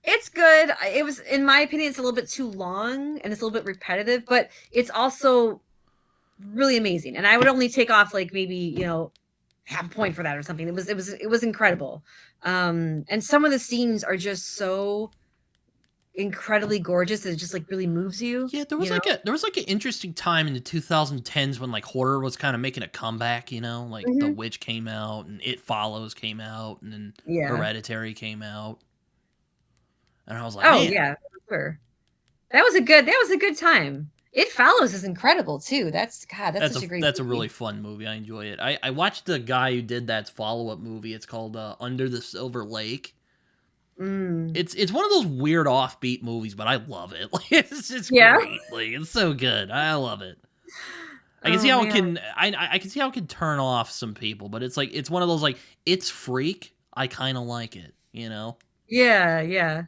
Speaker 2: It's good. It was, in my opinion, it's a little bit too long and it's a little bit repetitive, but it's also really amazing. And I would only take off like maybe, half a point for that or something. It was incredible. And some of the scenes are just so incredibly gorgeous. It just like really moves you.
Speaker 1: Yeah,
Speaker 2: You know.
Speaker 1: there was like an interesting time in the 2010s when like horror was kind of making a comeback, you know? Like The
Speaker 2: Hmm.
Speaker 1: Witch came out and It Follows came out and then
Speaker 2: Yeah.
Speaker 1: Hereditary came out. And I was like,
Speaker 2: Oh
Speaker 1: "Man,
Speaker 2: yeah, for sure. That was a good time. It Follows is incredible too. That's such a great
Speaker 1: that's a really
Speaker 2: movie.
Speaker 1: fun movie. I enjoy it." I watched the guy who did that follow-up movie. It's called Under the Silver Lake.
Speaker 2: Mm.
Speaker 1: It's one of those weird offbeat movies, but I love it. Like it's just
Speaker 2: Yeah.
Speaker 1: great. Like it's so good. I love it. I can see
Speaker 2: Oh
Speaker 1: how it
Speaker 2: man.
Speaker 1: can I can see how it can turn off some people, but it's like it's one of those like it's freak. I kind of like it, you know.
Speaker 2: Yeah, yeah.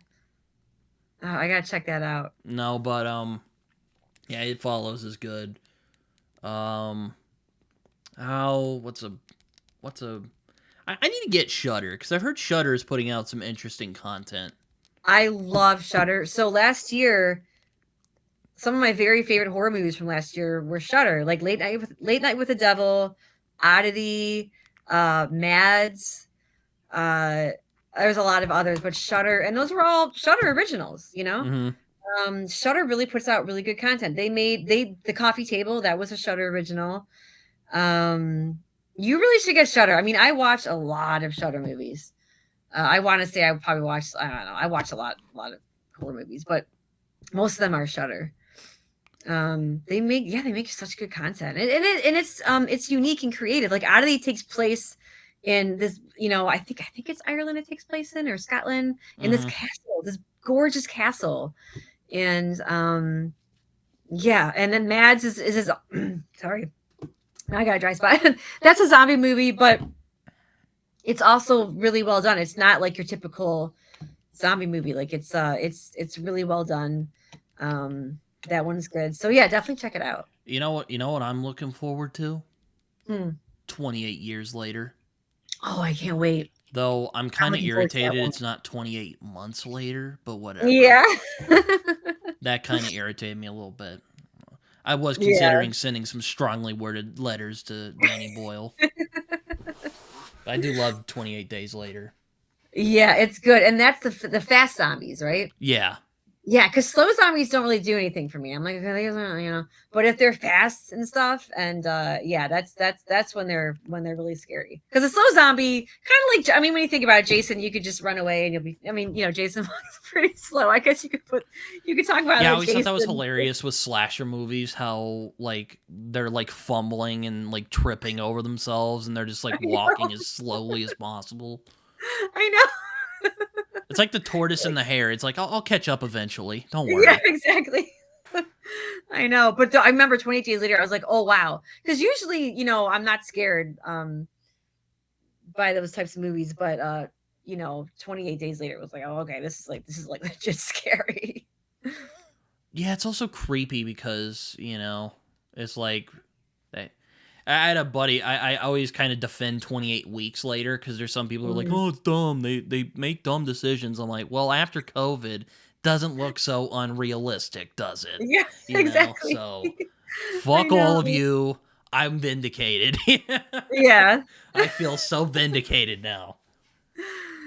Speaker 2: Oh, I gotta check that out.
Speaker 1: No, but yeah, It Follows is good. Um, how what's a I need to get Shudder because I've heard Shudder is putting out some interesting content.
Speaker 2: I love Shudder. So last year, some of my very favorite horror movies from last year were Shudder, like Late Night with the Devil, Oddity, Mads. Uh, there's a lot of others, but Shudder, and those were all Shudder originals. You know,
Speaker 1: Mm-hmm.
Speaker 2: Shudder really puts out really good content. They the Coffee Table, that was a Shudder original. Um, you really should get Shudder. I mean, I watch a lot of Shudder movies. I want to say I probably watched. I don't know. I watch a lot of horror movies, but most of them are Shudder. They make such good content, and it's unique and creative. Like Oddity takes place in this, I think it's Ireland. It takes place in, or Scotland, in this
Speaker 1: Mm-hmm.
Speaker 2: castle, this gorgeous castle, and yeah, and then Mads is his. Sorry, now I got a dry spot. That's a zombie movie, but it's also really well done. It's not like your typical zombie movie. Like it's really well done. That one's good. So yeah, definitely check it out.
Speaker 1: You know what? You know what I'm looking forward to?
Speaker 2: Hmm.
Speaker 1: 28 years later.
Speaker 2: Oh, I can't wait.
Speaker 1: Though I'm
Speaker 2: I'm
Speaker 1: kind of
Speaker 2: looking forward to that
Speaker 1: irritated
Speaker 2: one.
Speaker 1: it's not 28 months later, but whatever.
Speaker 2: Yeah.
Speaker 1: That kind of irritated me a little bit. I was
Speaker 2: Yeah.
Speaker 1: considering sending some strongly worded letters to Danny Boyle. But I do love 28 Days Later.
Speaker 2: Yeah, it's good. And that's the fast zombies, right?
Speaker 1: Yeah.
Speaker 2: Yeah, because slow zombies don't really do anything for me. I'm like, okay, but if they're fast and stuff, and yeah, that's when they're really scary. Because a slow zombie, kind of like, I mean, when you think about it, Jason, you could just run away and you'll be. I mean, Jason was pretty slow. I guess you could talk about
Speaker 1: Yeah, I
Speaker 2: it,
Speaker 1: always thought that was
Speaker 2: Jason.
Speaker 1: hilarious with slasher movies, how like they're like fumbling and like tripping over themselves and they're just like
Speaker 2: I know.
Speaker 1: walking as slowly as possible.
Speaker 2: I know.
Speaker 1: It's like the tortoise and the hare. It's like I'll catch up eventually. Don't
Speaker 2: Yeah,
Speaker 1: worry.
Speaker 2: exactly. I know, but I remember 28 Days Later. I was like, oh wow, because usually, I'm not scared by those types of movies, but 28 Days Later was like, oh okay, this is like legit scary.
Speaker 1: Yeah, it's also creepy because, it's like I I had a buddy. I always kind of defend 28 weeks later because there's some people who are like,
Speaker 2: Mm.
Speaker 1: oh, it's dumb. They make dumb decisions. I'm like, well, after COVID, doesn't look so unrealistic, does it?
Speaker 2: Yeah, exactly.
Speaker 1: So
Speaker 2: I
Speaker 1: fuck all
Speaker 2: know.
Speaker 1: of you. I'm vindicated.
Speaker 2: Yeah.
Speaker 1: I feel so vindicated now.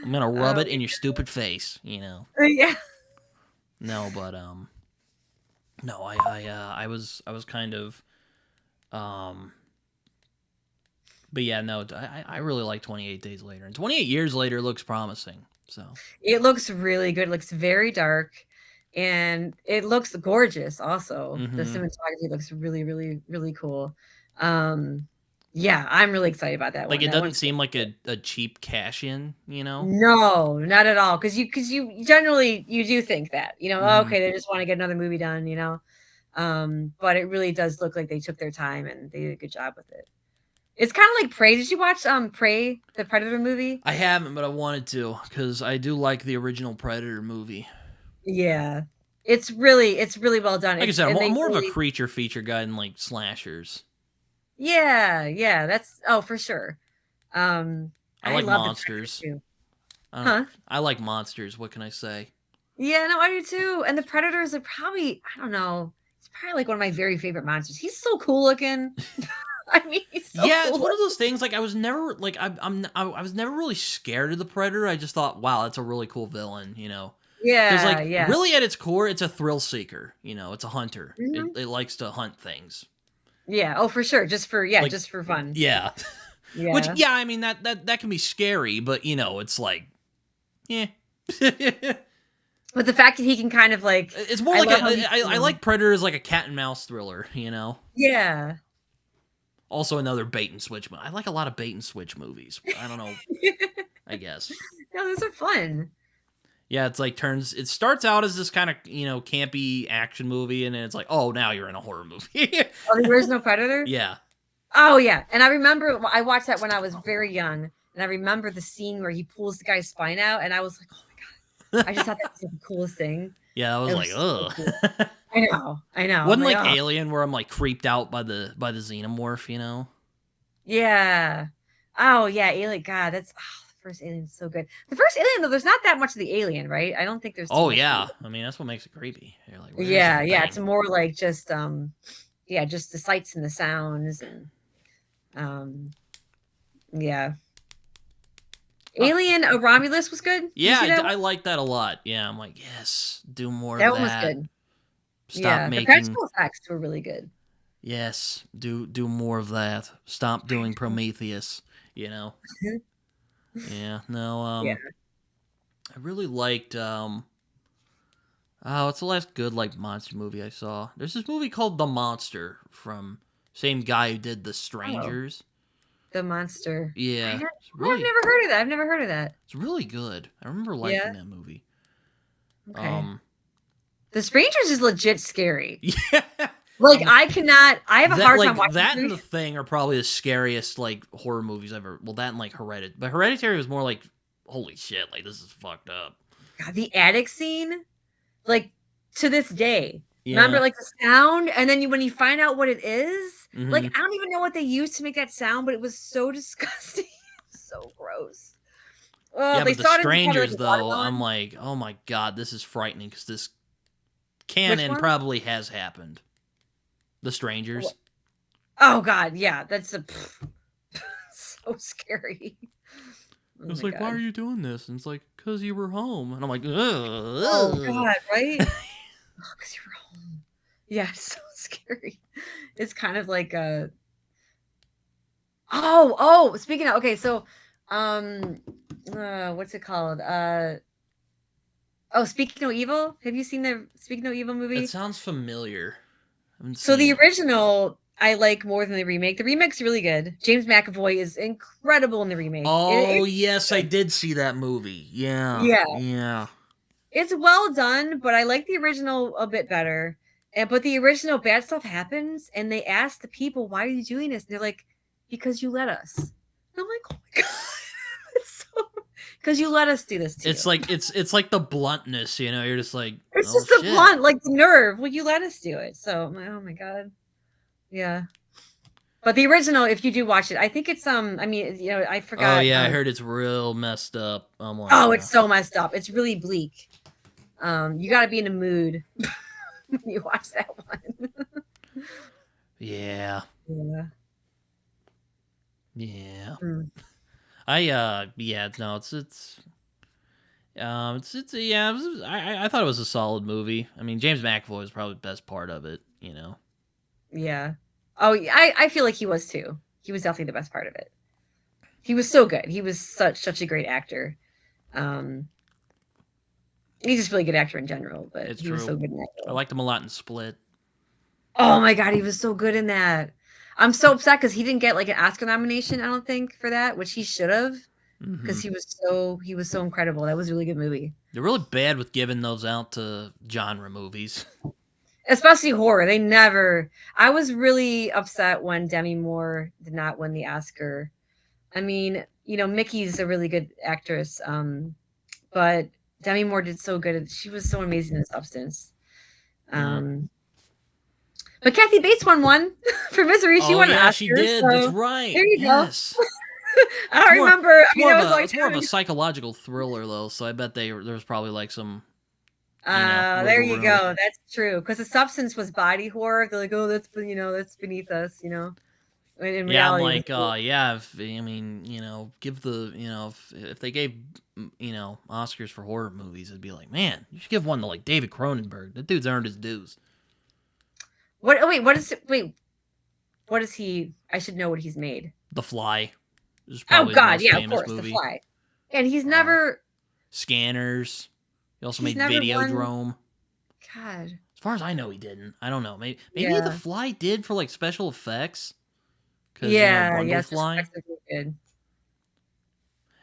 Speaker 1: I'm gonna rub
Speaker 2: Oh,
Speaker 1: it in your stupid face.
Speaker 2: yeah.
Speaker 1: No, but no, I was kind of um but yeah, no, I really like 28 Days Later. And 28 Years Later looks promising. So,
Speaker 2: It looks really good. It looks very dark, and it looks gorgeous also. The
Speaker 1: hmm
Speaker 2: cinematography looks really, really, really cool. Um, yeah, I'm really excited about that
Speaker 1: like
Speaker 2: one.
Speaker 1: it
Speaker 2: That
Speaker 1: doesn't
Speaker 2: one's
Speaker 1: seem like a cheap cash in.
Speaker 2: No, not at all. Because you generally you do think that, "Oh,
Speaker 1: Hmm
Speaker 2: okay, they just wanna get another movie done." But it really does look like they took their time and they did a good job with it. It's kinda like Prey. Did you watch, Prey, the Predator movie?
Speaker 1: I haven't, but I wanted to because I do like the original Predator movie.
Speaker 2: Yeah. It's really well done.
Speaker 1: Like I
Speaker 2: It's
Speaker 1: said,
Speaker 2: and
Speaker 1: I'm
Speaker 2: they
Speaker 1: more of a
Speaker 2: really
Speaker 1: creature feature guy than like slashers.
Speaker 2: Yeah, yeah, that's for sure.
Speaker 1: I
Speaker 2: I
Speaker 1: like
Speaker 2: love the Predator
Speaker 1: monsters.
Speaker 2: too.
Speaker 1: I don't.
Speaker 2: Huh?
Speaker 1: I like monsters. What can I say?
Speaker 2: Yeah, no, I do too. And the Predators are probably, I don't know, he's probably like one of my very favorite monsters. He's so cool looking. I mean, he's so
Speaker 1: Yeah, it's
Speaker 2: cool
Speaker 1: one of
Speaker 2: looking.
Speaker 1: those things. Like I was never like I was never really scared of the Predator. I just thought, wow, that's a really cool villain. Because,
Speaker 2: Yeah,
Speaker 1: like,
Speaker 2: yeah.
Speaker 1: really at its core, it's a thrill seeker. You know, it's a hunter.
Speaker 2: Mhm.
Speaker 1: It likes to hunt things.
Speaker 2: Yeah. Oh, for sure.
Speaker 1: Like,
Speaker 2: Just for fun.
Speaker 1: yeah. Which,
Speaker 2: Yeah.
Speaker 1: yeah, I mean, that can be scary, but, you know, it's like, yeah.
Speaker 2: But the fact that he can kind of like,
Speaker 1: It's more
Speaker 2: I
Speaker 1: like
Speaker 2: love how he,
Speaker 1: I like Predator as like a cat and mouse thriller, you know?
Speaker 2: yeah.
Speaker 1: Also another bait and switch. I like a lot of bait and switch movies. I don't know. I guess.
Speaker 2: No, those are fun.
Speaker 1: Yeah, it's like it starts out as this kind of, you know, campy action movie, and then it's like, oh, now you're in a horror movie.
Speaker 2: Oh, the original Predator?
Speaker 1: Yeah.
Speaker 2: Oh, yeah. And I remember I watched that when I was very young. And I remember the scene where he pulls the guy's spine out. And I was like, oh my God. I just thought that was like the coolest thing.
Speaker 1: Yeah, I was
Speaker 2: It
Speaker 1: like,
Speaker 2: was so
Speaker 1: ugh.
Speaker 2: cool. I know. I know. I'm
Speaker 1: Wasn't like
Speaker 2: oh.
Speaker 1: Alien where I'm like creeped out by the xenomorph, you know?
Speaker 2: Yeah. Oh, yeah. Alien. God, that's the first Alien's so good. The first Alien, though, there's not that much of the alien, right? I don't think there's too
Speaker 1: Oh
Speaker 2: much.
Speaker 1: yeah. I mean, that's what makes it creepy. You're like, where is
Speaker 2: Yeah,
Speaker 1: that
Speaker 2: yeah.
Speaker 1: thing?
Speaker 2: It's more like just yeah, just the sights and the sounds and yeah. Alien Romulus was good. Did you
Speaker 1: Yeah,
Speaker 2: see that one?
Speaker 1: I like that a lot. Yeah, I'm like, yes, do more of
Speaker 2: That one was
Speaker 1: that.
Speaker 2: good.
Speaker 1: Stop
Speaker 2: Yeah, the
Speaker 1: making.
Speaker 2: practical effects were really good.
Speaker 1: Yes, do more of that. Stop doing Prometheus. You know. Yeah. No.
Speaker 2: Yeah.
Speaker 1: I really liked. Oh, it's the last good like monster movie I saw. There's this movie called The Monster from same guy who did The
Speaker 2: Oh,
Speaker 1: Strangers.
Speaker 2: the monster.
Speaker 1: Yeah,
Speaker 2: I've
Speaker 1: it's really
Speaker 2: never heard of that. I've never heard of that.
Speaker 1: it's really good. I remember liking
Speaker 2: Yeah.
Speaker 1: that movie.
Speaker 2: Okay.
Speaker 1: Um.
Speaker 2: The Strangers is legit scary.
Speaker 1: Yeah.
Speaker 2: Like I cannot. I have a
Speaker 1: That
Speaker 2: hard
Speaker 1: like
Speaker 2: time watching.
Speaker 1: that and The Thing are probably the scariest like horror movies ever. Well, that and like Hereditary, but Hereditary was more like, holy shit, like this is fucked up.
Speaker 2: God, the attic scene, like to this day.
Speaker 1: Yeah.
Speaker 2: Remember, like the sound, and then when you find out what it is, like
Speaker 1: Mhm.
Speaker 2: I don't even know what they used to make that sound, but it was so disgusting, so gross. Oh,
Speaker 1: Yeah,
Speaker 2: they
Speaker 1: but The
Speaker 2: saw it in probably like
Speaker 1: Strangers
Speaker 2: a
Speaker 1: though, I'm
Speaker 2: watermelon.
Speaker 1: like, oh my god, this is frightening because this
Speaker 2: Which
Speaker 1: canon
Speaker 2: one?
Speaker 1: probably has happened. The Strangers.
Speaker 2: Oh God, yeah, that's a so scary. Oh
Speaker 1: It's
Speaker 2: my
Speaker 1: like, why
Speaker 2: God.
Speaker 1: are you doing this? And it's like, because you were home. And I'm like,
Speaker 2: Oh
Speaker 1: ugh.
Speaker 2: God, right? Because you were home. Yeah, it's so scary. It's kind of like a. Oh, speaking of, okay, so what's it called? Oh, Speaking No Evil. Have you seen the Speaking No Evil movie?
Speaker 1: It sounds familiar. I haven't
Speaker 2: So
Speaker 1: seen
Speaker 2: the
Speaker 1: it.
Speaker 2: original I like more than the remake. The remake's really good. James McAvoy is incredible in the remake.
Speaker 1: Oh,
Speaker 2: It's
Speaker 1: yes, I
Speaker 2: good.
Speaker 1: did see that movie. Yeah.
Speaker 2: Yeah.
Speaker 1: Yeah.
Speaker 2: It's well done, but I like the original a bit better. But the original bad stuff happens, and they ask the people, "Why are you doing this?" And they're like, "Because you let us." And I'm like, "Oh my God, it's so because you let us do this to
Speaker 1: It's
Speaker 2: you."
Speaker 1: like it's like the bluntness, you know. You're just like,
Speaker 2: It's
Speaker 1: oh
Speaker 2: just the
Speaker 1: shit.
Speaker 2: blunt, like the nerve. Well, you let us do it. So I'm like, oh my God, yeah. But the original, if you do watch it, I think it's I mean, I forgot.
Speaker 1: Oh yeah, I heard it's real messed up. I'm like,
Speaker 2: Oh, it's so messed up. It's really bleak. You got to be in a mood when you watch that one.
Speaker 1: yeah,
Speaker 2: Yeah.
Speaker 1: yeah.
Speaker 2: Mm.
Speaker 1: Yeah, no, yeah. I thought it was a solid movie. I mean, James McAvoy was probably the best part of it. You know.
Speaker 2: Yeah. Oh, I feel like he was too. He was definitely the best part of it. He was so good. He was such a great actor. He's just a really good actor in general, but
Speaker 1: It's
Speaker 2: he was so
Speaker 1: true.
Speaker 2: good in that
Speaker 1: I
Speaker 2: role.
Speaker 1: liked him a lot in Split.
Speaker 2: Oh my God, he was so good in that. I'm so upset because he didn't get like an Oscar nomination, I don't think, for that, which he should have, because
Speaker 1: Mm-hmm.
Speaker 2: he was so incredible. That was a really good movie.
Speaker 1: They're really bad with giving those out to genre movies.
Speaker 2: Especially horror. They never. I was really upset when Demi Moore did not win the Oscar. I mean, Mickey's a really good actress, but Demi Moore did so good. She was so amazing in Substance. But Kathy Bates won one for Misery. She
Speaker 1: Oh
Speaker 2: won an
Speaker 1: yeah, she
Speaker 2: Oscar.
Speaker 1: did. That's
Speaker 2: So
Speaker 1: right.
Speaker 2: there you go.
Speaker 1: Yes.
Speaker 2: I don't remember. I
Speaker 1: It's
Speaker 2: mean, I was like,
Speaker 1: it's more of a psychological thriller though. So I bet there was probably like some,
Speaker 2: there
Speaker 1: wiggle
Speaker 2: you
Speaker 1: room.
Speaker 2: go. That's true. Because the Substance was body horror. They're like, oh, that's beneath us. In
Speaker 1: Yeah, I'm
Speaker 2: reality,
Speaker 1: like, yeah. I mean, give the, if they gave, Oscars for horror movies, it'd be like, man, you should give one to like David Cronenberg. That dude's earned his dues.
Speaker 2: what? Oh wait, what is it? Wait, what is he? I should know what he's made.
Speaker 1: The Fly is
Speaker 2: Oh
Speaker 1: probably his
Speaker 2: God,
Speaker 1: most
Speaker 2: yeah, of
Speaker 1: famous
Speaker 2: course, The
Speaker 1: movie.
Speaker 2: Fly. And he's
Speaker 1: Uh,
Speaker 2: never.
Speaker 1: Scanners. He also
Speaker 2: He's
Speaker 1: made
Speaker 2: never won.
Speaker 1: Videodrome.
Speaker 2: God.
Speaker 1: As far as I know, he didn't. I don't know. Maybe The
Speaker 2: Yeah.
Speaker 1: Fly did for like special effects, because
Speaker 2: Yeah.
Speaker 1: Brundle
Speaker 2: Yeah. Special
Speaker 1: Fly.
Speaker 2: effects are really good.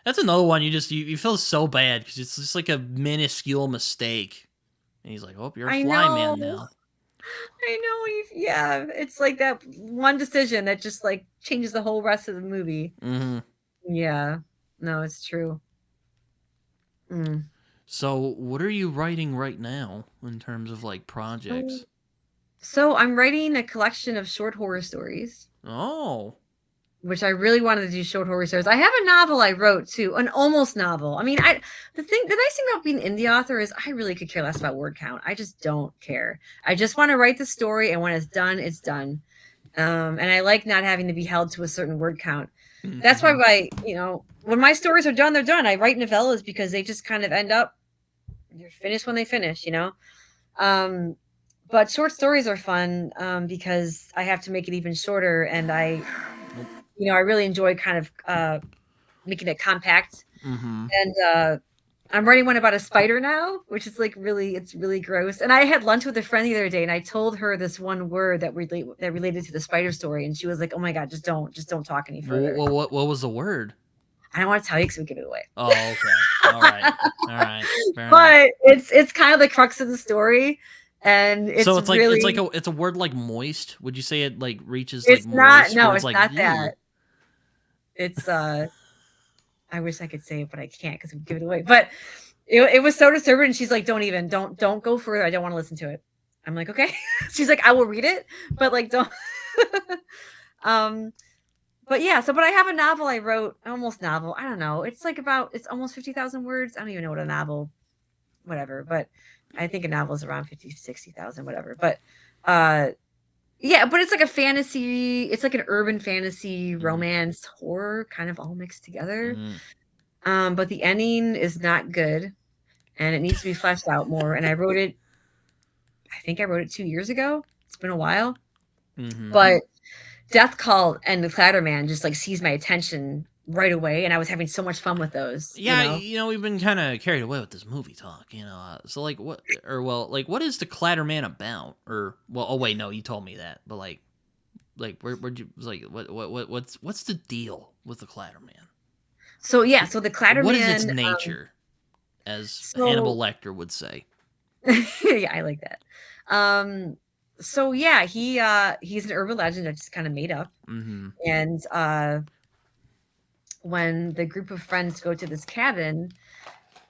Speaker 1: That's another one you feel so bad because it's just like a minuscule mistake, and he's like, "Oh, you're a
Speaker 2: I
Speaker 1: fly
Speaker 2: know.
Speaker 1: man now."
Speaker 2: I know. Yeah. It's like that one decision that just like changes the whole rest of the movie.
Speaker 1: Mm-hmm.
Speaker 2: Yeah. No, it's true. Mm.
Speaker 1: So, what are you writing right now in terms of like projects?
Speaker 2: So I'm writing a collection of short horror stories,
Speaker 1: Oh,
Speaker 2: which I really wanted to do short horror stories. I have a novel I wrote too, an almost novel. I mean, the nice thing about being an indie author is I really could care less about word count. I just don't care. I just want to write the story, and when it's done, it's done. And I like not having to be held to a certain word count. That's why, when my stories are done, they're done. I write novellas because they just kind of end up, they're finished when they finish. But short stories are fun because I have to make it even shorter, and I really enjoy kind of making it compact.
Speaker 1: mm-hmm.
Speaker 2: And I'm writing one about a spider now, which is like it's really gross. And I had lunch with a friend the other day, and I told her this one word that related to the spider story, and she was like, "Oh my God, just don't talk any further."
Speaker 1: What was the word?
Speaker 2: I don't want to tell you because we give it away.
Speaker 1: Oh, okay. All right. Fair enough.
Speaker 2: But it's kind of the crux of the story, and it's
Speaker 1: So it's like
Speaker 2: really
Speaker 1: it's a word like moist. Would you say it like reaches like
Speaker 2: it's not
Speaker 1: moist,
Speaker 2: no,
Speaker 1: where it's
Speaker 2: it's
Speaker 1: like,
Speaker 2: not
Speaker 1: "Ew."
Speaker 2: that. It's I wish I could say it, but I can't because we give it away. But it was so disturbing, and she's like, don't go further. I don't want to listen to it. I'm like, okay. She's like, I will read it, but like don't. um but yeah, but I have a novel I wrote, almost novel. I don't know. It's almost 50,000 words. I don't even know what a novel, whatever, but I think a novel is around 50, 60,000, whatever. But yeah, but it's like a fantasy, it's like an urban fantasy, romance, horror, kind of all mixed together. But the ending is not good, and it needs to be fleshed out more. And I think I wrote it 2 years ago. It's been a while.
Speaker 1: Mm-hmm.
Speaker 2: But Death Call and The Clatterman just like seized my attention right away, and I was having so much fun with those.
Speaker 1: Yeah, we've been kind of carried away with this movie talk, So like, what is the Clatterman about? Or well, oh wait, no, you told me that, but where'd you like what's the deal with the Clatterman?
Speaker 2: So yeah, so The Clatterman.
Speaker 1: What is its nature, as Hannibal Lecter would say?
Speaker 2: Yeah, I like that. So yeah, he's an urban legend that's just kind of made up.
Speaker 1: Mm-hmm.
Speaker 2: And when the group of friends go to this cabin,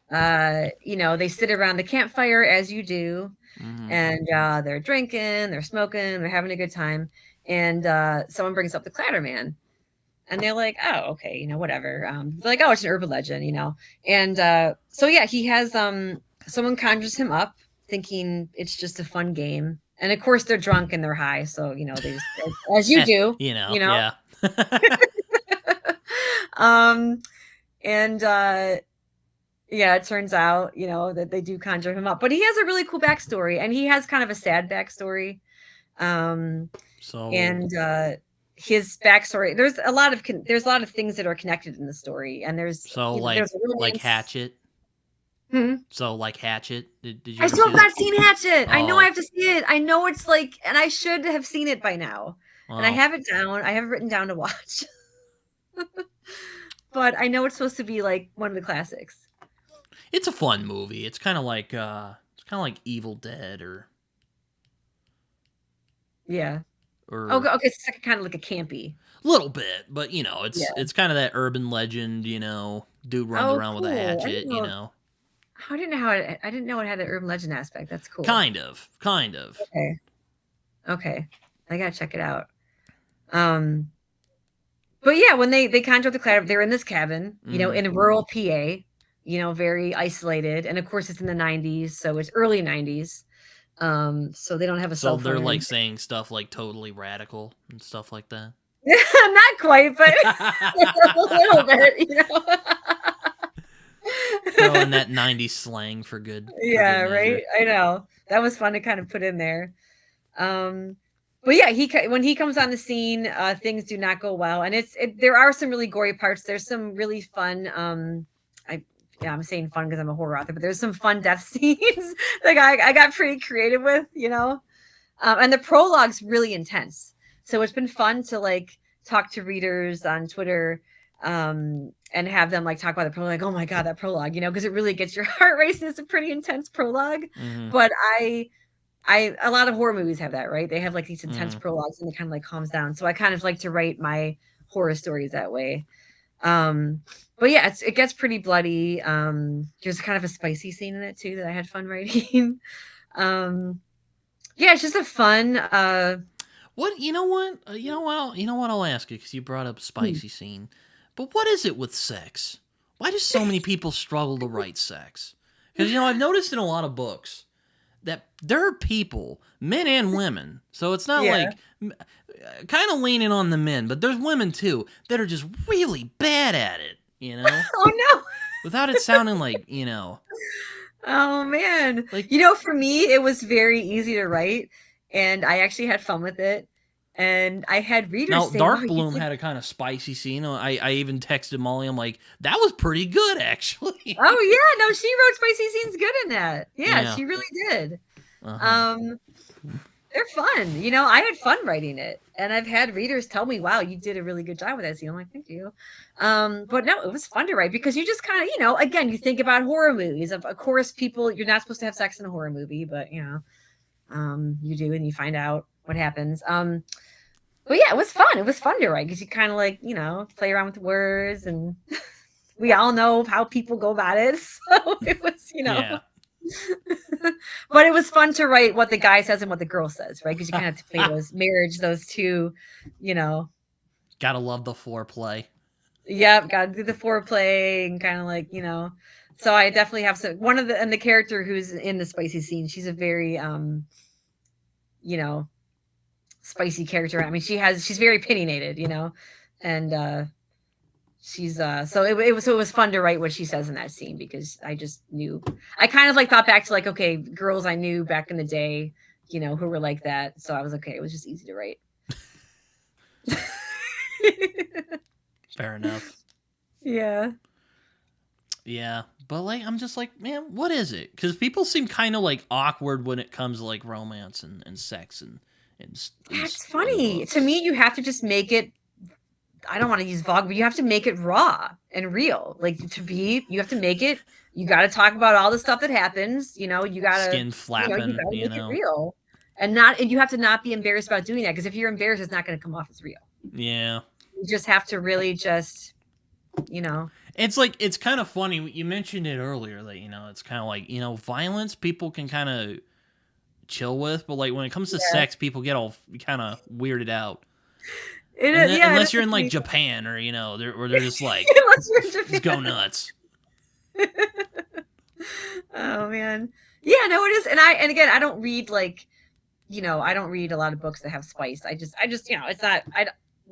Speaker 2: they sit around the campfire as you do,
Speaker 1: Mm-hmm.
Speaker 2: and they're drinking, they're smoking, they're having a good time, and someone brings up the Clatterman, and they're like, oh, okay, whatever. They're like, oh, it's an urban legend, and so yeah, he has someone conjures him up thinking it's just a fun game, and of course they're drunk and they're high, so they just, as you do,
Speaker 1: Yeah.
Speaker 2: And yeah, it turns out, that they do conjure him up, but he has a really cool backstory, and he has kind of a sad backstory.
Speaker 1: So
Speaker 2: And his backstory, there's a lot of things that are connected in the story, and there's there's
Speaker 1: like Hatchet.
Speaker 2: Hmm?
Speaker 1: So like Hatchet. Did you?
Speaker 2: I still have not seen Hatchet. I know I
Speaker 1: Oh.
Speaker 2: have to see it. I know it's like, and I should have seen it by now. And I
Speaker 1: Oh.
Speaker 2: have it down. I have it written down to watch. But I know it's supposed to be like one of the classics.
Speaker 1: It's a fun movie. It's kind of like Evil Dead or
Speaker 2: Yeah.
Speaker 1: or
Speaker 2: Oh, okay. It's kind of like a campy.
Speaker 1: little bit, but it's kind of that urban legend. Dude runs around with a hatchet.
Speaker 2: I didn't know I didn't know it had the urban legend aspect. That's cool.
Speaker 1: Kind of.
Speaker 2: Okay. I gotta check it out. But yeah, when they conjure up the cloud, they're in this cabin, in rural PA, very isolated, and of course it's in the 90s, so it's early 90s. So they don't have a cell phone.
Speaker 1: So they're like saying stuff like totally radical and stuff like that.
Speaker 2: Not quite, but a little bit, you know.
Speaker 1: Throw in that 90s slang for good
Speaker 2: Yeah, right.
Speaker 1: measure.
Speaker 2: I know that was fun to kind of put in there. Um, but yeah, when he comes on the scene, things do not go well, and there are some really gory parts. There's some really fun. I Yeah, I'm saying fun because I'm a horror author, but there's some fun death scenes. Like I got pretty creative with, you know. And the prologue's really intense, so it's been fun to like talk to readers on Twitter, and have them like talk about the prologue. Like, oh my god, that prologue, you know, because it really gets your heart racing. It's a pretty intense prologue,
Speaker 1: Mm-hmm.
Speaker 2: but a lot of horror movies have that, right? They have like these intense
Speaker 1: Mm-hmm.
Speaker 2: prologues and it kind of like calms down. So I kind of like to write my horror stories that way. Um, but yeah, it gets pretty bloody. There's kind of a spicy scene in it too that I had fun writing. um, yeah, it's just a fun.
Speaker 1: What you know what you know what I'll ask you because you brought up spicy scene, but what is it with sex? Why do so many people struggle to write sex? Because I've noticed in a lot of books that there are people, men and women, so it's not
Speaker 2: Yeah.
Speaker 1: like kind of leaning on the men, but there's women too that are just really bad at it.
Speaker 2: Oh no.
Speaker 1: Without it sounding like
Speaker 2: Oh man.
Speaker 1: like
Speaker 2: You know, for me, it was very easy to write, and I actually had fun with it. And I had readers
Speaker 1: Now,
Speaker 2: say, "Wow,
Speaker 1: Dark
Speaker 2: you
Speaker 1: Bloom
Speaker 2: did."
Speaker 1: had a kind of spicy scene. I even texted Molly. I'm like, that was pretty good, actually.
Speaker 2: Oh yeah, no, she wrote spicy scenes good in that. Yeah,
Speaker 1: Yeah.
Speaker 2: she really did.
Speaker 1: Uh-huh.
Speaker 2: Um, they're fun. You know, I had fun writing it, and I've had readers tell me, "Wow, you did a really good job with that scene." I'm like, "Thank you." But no, it was fun to write because you just kind of, again, you think about horror movies. Of course, you're not supposed to have sex in a horror movie, but you do, and you find out what happens. But yeah, it was fun. It was fun to write because you kind of like, play around with the words, and we all know how people go about it. So it was,
Speaker 1: Yeah.
Speaker 2: but it was fun to write what the guy says and what the girl says, right? Because you kind of have to play those two, you know.
Speaker 1: Gotta love the foreplay.
Speaker 2: Yep, got to do the foreplay and kind of like, So I definitely have the character who's in the spicy scene. She's a very, you know, spicy character. I mean, she's very opinionated, and so it was fun to write what she says in that scene because I just knew. I kind of like thought back to like, okay, girls I knew back in the day, who were like that. So I was okay. It was just easy to write.
Speaker 1: Fair enough.
Speaker 2: Yeah.
Speaker 1: Yeah. But like, I'm just like, man, what is it? Because people seem kind of like awkward when it comes to like romance and sex and
Speaker 2: That's funny. To
Speaker 1: books.
Speaker 2: me, you have to just make it. I don't want to use vulgar, but you have to make it raw and real. Like you have to make it. You got to talk about all the stuff that happens. You got to,
Speaker 1: Skin flapping,
Speaker 2: you got to make it real, and you have to not be embarrassed about doing that because if you're embarrassed, it's not going to come off as real.
Speaker 1: Yeah.
Speaker 2: You just have to really just,
Speaker 1: It's like, it's kind of funny. You mentioned it earlier that, it's kind of like, violence people can kind of chill with, but like when it comes to sex, people get all kind of weirded out. Unless you're in like Japan or they're just like,
Speaker 2: unless you're in Japan.
Speaker 1: Just go nuts.
Speaker 2: Oh man, yeah, no, it is, and again, I don't read like, I don't read a lot of books that have spice. I just, it's not.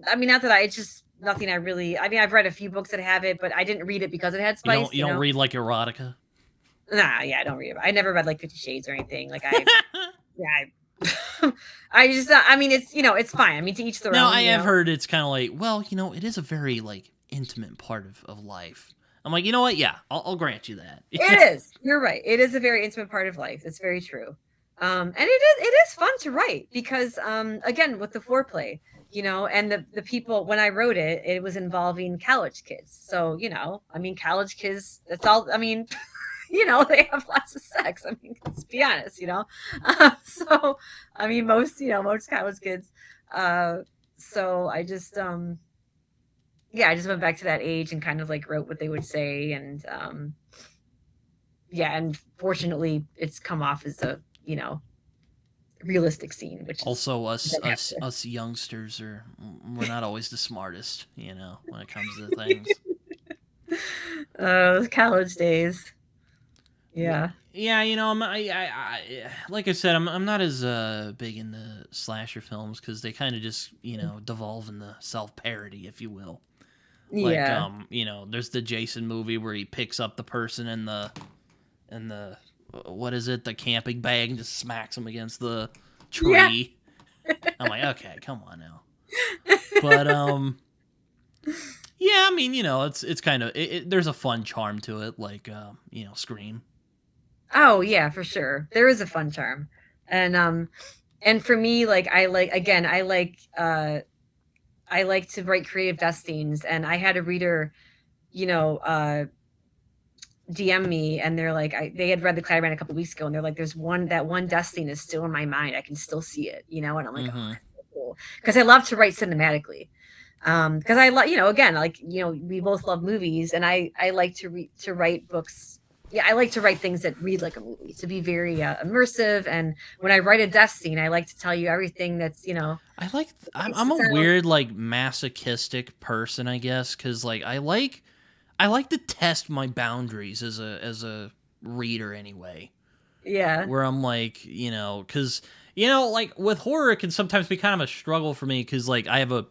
Speaker 2: I mean, not that it's just nothing. I mean, I've read a few books that have it, but I didn't read it because it had spice.
Speaker 1: You don't read like erotica.
Speaker 2: Nah, yeah, I don't read it. I never read like 50 Shades or anything. Like I just, I mean, it's, it's fine. I mean, to each their own.
Speaker 1: I have heard it's kind of like, well, it is a very like intimate part of life. I'm like, you know what? Yeah, I'll grant you that.
Speaker 2: It is. You're right. It is a very intimate part of life. It's very true. And it is fun to write because, again, with the foreplay, and the people, when I wrote it, it was involving college kids. So, I mean, college kids, that's all, I mean, they have lots of sex. I mean, let's be honest, so, I mean, most college kids. So I just, I just went back to that age and kind of like wrote what they would say. And, and fortunately it's come off as a, realistic scene, which
Speaker 1: also us youngsters we're not always the smartest, when it comes to things.
Speaker 2: Those college days. Yeah.
Speaker 1: Yeah, like I said, I'm not as big into slasher films because they kind of just devolve into self parody, if you will. Like
Speaker 2: Yeah.
Speaker 1: there's the Jason movie where he picks up the person in the what is it, the camping bag, and just smacks him against the
Speaker 2: Yeah.
Speaker 1: tree. I'm like, okay, come on now. But yeah, I mean, it's kind of there's a fun charm to it, like Scream.
Speaker 2: Oh yeah, for sure. There is a fun charm. And for me, like I like again, I like to write creative death scenes, and I had a reader, you know, DM me, and they're like, they had read the Clarion a couple weeks ago, and they're like, "There's one death scene is still in my mind. I can still see it," and I'm like, "Oh,
Speaker 1: Mm-hmm.
Speaker 2: that's so cool," because I love to write cinematically. Because I like, again, like we both love movies, and I like to write books. Yeah, I like to write things that read like a movie, to be very immersive. And when I write a death scene, I like to tell you everything that's
Speaker 1: I'm a
Speaker 2: sound.
Speaker 1: weird like masochistic person, I guess, because like I like to test my boundaries as a reader anyway.
Speaker 2: Yeah,
Speaker 1: Where I'm like, because like with horror, it can sometimes be kind of a struggle for me because like I have a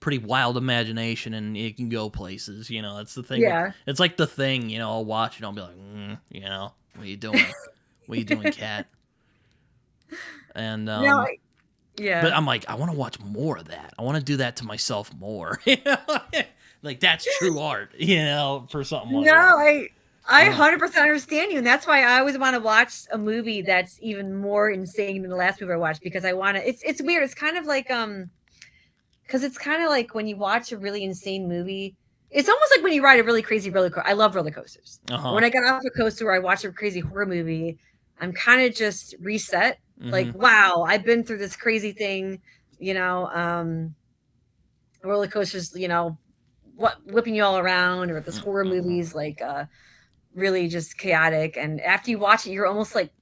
Speaker 1: pretty wild imagination and it can go places. That's the thing with
Speaker 2: yeah.
Speaker 1: it's like The Thing. I'll watch it, and I'll be like, what are you doing? What are you doing, cat? And
Speaker 2: No,
Speaker 1: but
Speaker 2: yeah.
Speaker 1: I'm like, I want to watch more of that. I want to do that to myself more. Like that's true art. For something like
Speaker 2: No,
Speaker 1: that.
Speaker 2: I
Speaker 1: Uh,
Speaker 2: 100% understand you, and that's why I always want to watch a movie that's even more insane than the last movie I watched, because I want to. It's weird. It's kind of like because it's kind of like when you watch a really insane movie. It's almost like when you ride a really crazy roller coaster. I love roller coasters.
Speaker 1: uh-huh.
Speaker 2: When I get off a coaster or I watch a crazy horror movie, I'm kind of just reset.
Speaker 1: Mm-hmm.
Speaker 2: Like, wow, I've been through this crazy thing. You know, roller coasters. What whipping you all around, or this horror
Speaker 1: Uh-huh.
Speaker 2: movies like really just chaotic. And after you watch it, you're almost like,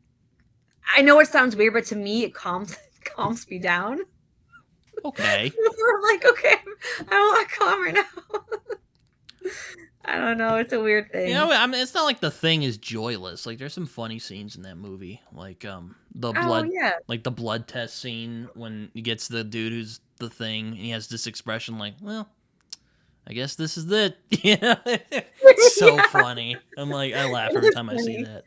Speaker 2: I know it sounds weird, but to me, it calms calms me down.
Speaker 1: Okay.
Speaker 2: I'm like, okay, I want to calm right now. I don't know. It's a weird thing.
Speaker 1: I mean, it's not like The Thing is joyless. Like, there's some funny scenes in that movie, like the
Speaker 2: Oh
Speaker 1: blood,
Speaker 2: yeah,
Speaker 1: like the blood test scene when he gets the dude who's the thing, and he has this expression like, "Well, I guess this is it." It's so
Speaker 2: yeah,
Speaker 1: funny. I'm like, I laugh every
Speaker 2: it's
Speaker 1: time I see
Speaker 2: funny.
Speaker 1: that.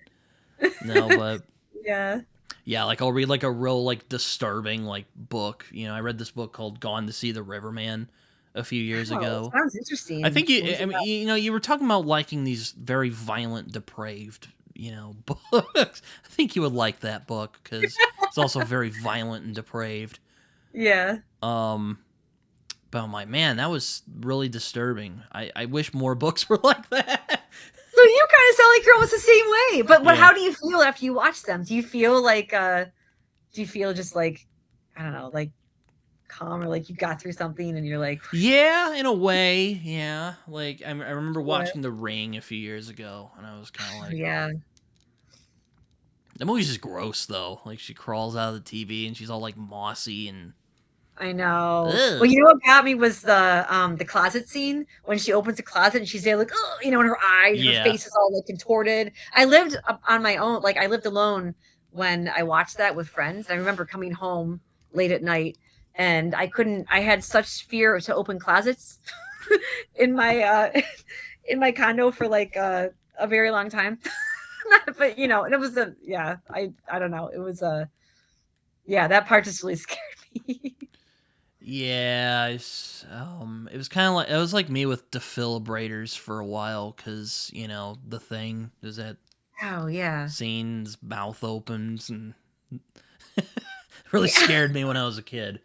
Speaker 1: No, but
Speaker 2: Yeah.
Speaker 1: yeah, like I'll read like a real like disturbing like book. I read this book called Gone to See the Riverman a few years
Speaker 2: Oh,
Speaker 1: ago.
Speaker 2: sounds
Speaker 1: I
Speaker 2: interesting.
Speaker 1: think you.
Speaker 2: What was
Speaker 1: I
Speaker 2: it
Speaker 1: mean,
Speaker 2: about?
Speaker 1: you were talking about liking these very violent, depraved, books. I think you would like that book because it's also very violent and depraved.
Speaker 2: Yeah.
Speaker 1: Um, but I'm like, man, that was really disturbing. I wish more books were like that.
Speaker 2: So you kind of sound like you're almost the same way. But
Speaker 1: Yeah.
Speaker 2: how do you feel after you watch them? Do you feel like do you feel just like, I don't know, like calm, or like you got through something and you're like,
Speaker 1: Yeah, in a way, yeah. Like I remember
Speaker 2: yeah,
Speaker 1: watching The Ring a few years ago, and I was kind of like,
Speaker 2: yeah.
Speaker 1: the movie's just gross though. Like she crawls out of the TV and she's all like mossy and
Speaker 2: I know. Well,
Speaker 1: ugh.
Speaker 2: what got me was the closet scene when she opens the closet and she's there like, oh, and her eyes, her
Speaker 1: Yeah,
Speaker 2: face is all like contorted. I lived on my own, like I lived alone when I watched that with friends. I remember coming home late at night, and I had such fear to open closets in my in my condo for like a very long time. But and it was yeah, I don't know. It was yeah, that part just really scared me.
Speaker 1: yeah. It was kind of like it was like me with defibrillators for a while because the thing does that
Speaker 2: Oh yeah.
Speaker 1: scene, his mouth opens and really
Speaker 2: Yeah.
Speaker 1: scared me when I was a kid.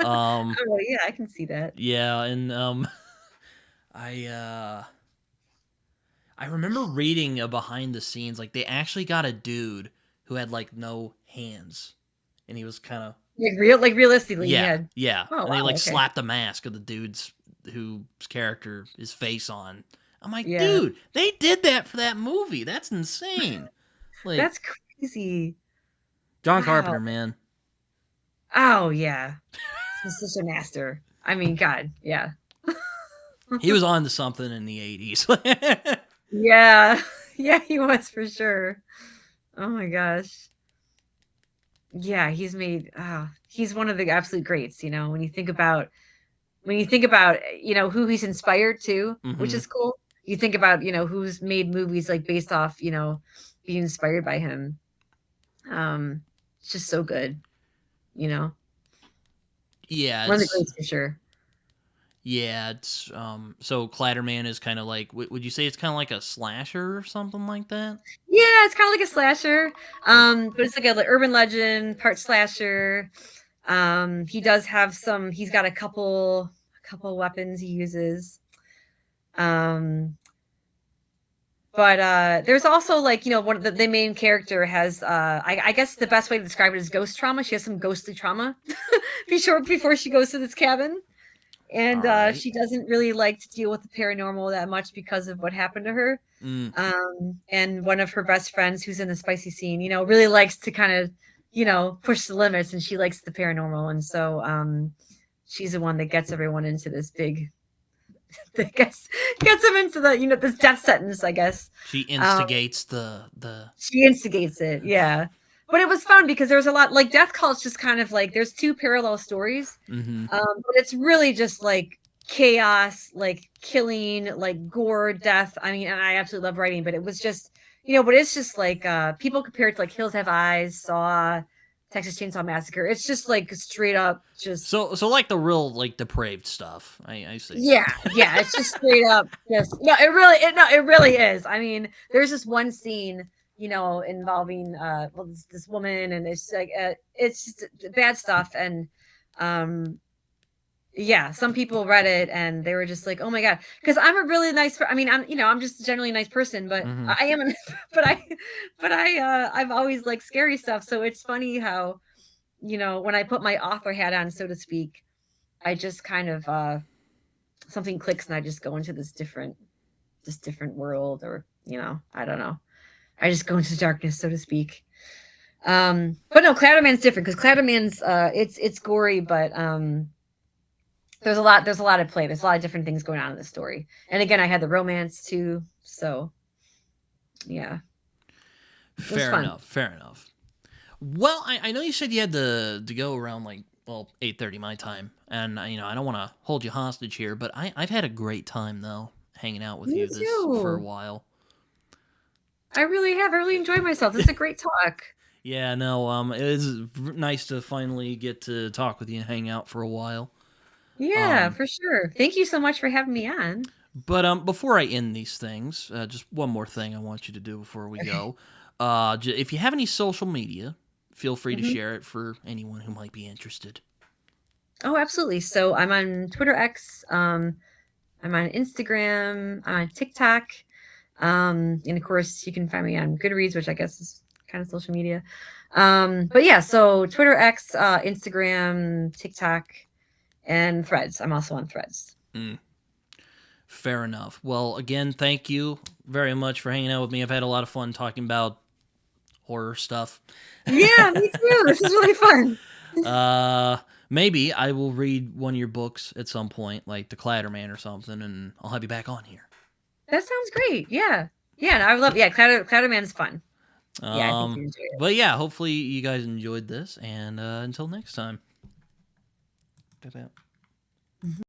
Speaker 1: Um,
Speaker 2: Oh, yeah, I can see that.
Speaker 1: yeah, and I uh I remember reading a behind the scenes, like they actually got a dude who had like no hands, and he was kind of
Speaker 2: Like realistically, he
Speaker 1: yeah,
Speaker 2: had.
Speaker 1: yeah,
Speaker 2: Oh,
Speaker 1: and they
Speaker 2: wow,
Speaker 1: like
Speaker 2: okay.
Speaker 1: slapped a mask of the dude's whose character his face on. I'm like,
Speaker 2: Yeah.
Speaker 1: dude, they did that for that movie. That's insane. Like
Speaker 2: That's crazy.
Speaker 1: John
Speaker 2: Wow.
Speaker 1: Carpenter, man,
Speaker 2: Oh, yeah. He's such a master. I mean, God, yeah.
Speaker 1: he was on to something in the '80s.
Speaker 2: Yeah. Yeah, he was for sure. Oh my gosh. Yeah, he's one of the absolute greats, when you think about who he's inspired to, which
Speaker 1: Hmm.
Speaker 2: is cool. You think about, who's made movies like based off, being inspired by him. Um, it's just so good, you know.
Speaker 1: Yeah,
Speaker 2: One of the
Speaker 1: it's
Speaker 2: greats for sure.
Speaker 1: so Clatterman is kind of like would you say it's kind of like a slasher or something like that?
Speaker 2: Yeah, it's kind of like a slasher. But it's like a urban legend, part slasher. He does have he's got a couple weapons he uses. Um, but there's also like, one of the main character has I guess the best way to describe it is ghost trauma. She has some ghostly trauma before she goes to this cabin. And
Speaker 1: All right.
Speaker 2: she doesn't really like to deal with the paranormal that much because of what happened to her.
Speaker 1: Mm.
Speaker 2: And one of her best friends who's in the spicy scene, really likes to kind of, push the limits, and she likes the paranormal. And so she's the one that gets everyone into this big, that gets them into the, this death sentence, I guess.
Speaker 1: She
Speaker 2: Um,
Speaker 1: instigates the.
Speaker 2: she instigates it, yeah. But it was fun because there was a lot, like Death Cult's just kind of like, there's two parallel stories.
Speaker 1: Mm-hmm.
Speaker 2: But it's really just like chaos, like killing, like gore, death. I mean, and I absolutely love writing, but it was just, but it's just like people compare it to like Hills Have Eyes, Saw, Texas Chainsaw Massacre. It's just like straight up just
Speaker 1: So like the real like depraved stuff. I see.
Speaker 2: yeah, yeah, it's just straight up just no, it really is. I mean, there's this one scene, involving this woman, and it's like it's just bad stuff. And um yeah, some people read it and they were just like, "Oh my god," because I'm a really nice. I mean, I'm just generally a nice person, but
Speaker 1: Mm-hmm.
Speaker 2: I am, I've always liked scary stuff. So it's funny how, when I put my author hat on, so to speak, I just kind of something clicks and I just go into this different world, or I don't know. I just go into darkness, so to speak. But no, Clatterman's different because Clatterman's it's gory, but there's a lot of play. There's a lot of different things going on in the story. And again, I had the romance too. So yeah, it was
Speaker 1: Fair
Speaker 2: fun.
Speaker 1: enough. Fair enough. Well, I know you said you had to go around like 8:30 my time, and I don't want to hold you hostage here, but I've had a great time though hanging out with
Speaker 2: Me
Speaker 1: you this for a
Speaker 2: too.
Speaker 1: while.
Speaker 2: I really have. I really enjoyed myself. This is a great talk.
Speaker 1: Yeah, no, it is nice to finally get to talk with you and hang out for a while.
Speaker 2: Yeah,
Speaker 1: Um,
Speaker 2: for sure. Thank you so much for having me on.
Speaker 1: but before I end these things, just one more thing I want you to do before we
Speaker 2: Okay.
Speaker 1: go. If you have any social media, feel free to
Speaker 2: Mhm.
Speaker 1: share it for anyone who might be interested.
Speaker 2: Oh, absolutely. So I'm on Twitter X. I'm on Instagram. I'm on TikTok. And of course, you can find me on Goodreads, which I guess is kind of social media. But yeah, so Twitter X, Instagram, TikTok, and Threads. I'm also on Threads.
Speaker 1: Mm. Fair enough. Well, again, thank you very much for hanging out with me. I've had a lot of fun talking about horror stuff.
Speaker 2: Yeah, me too. This is really fun.
Speaker 1: uh, maybe I will read one of your books at some point, like The Clatterman or something, and I'll have you back on here.
Speaker 2: That sounds great. Yeah. Yeah, no, I love yeah, Clouderman is fun. Yeah, I think you
Speaker 1: Um,
Speaker 2: enjoy it.
Speaker 1: but yeah, hopefully you guys enjoyed this, and until next time. Ta-ta.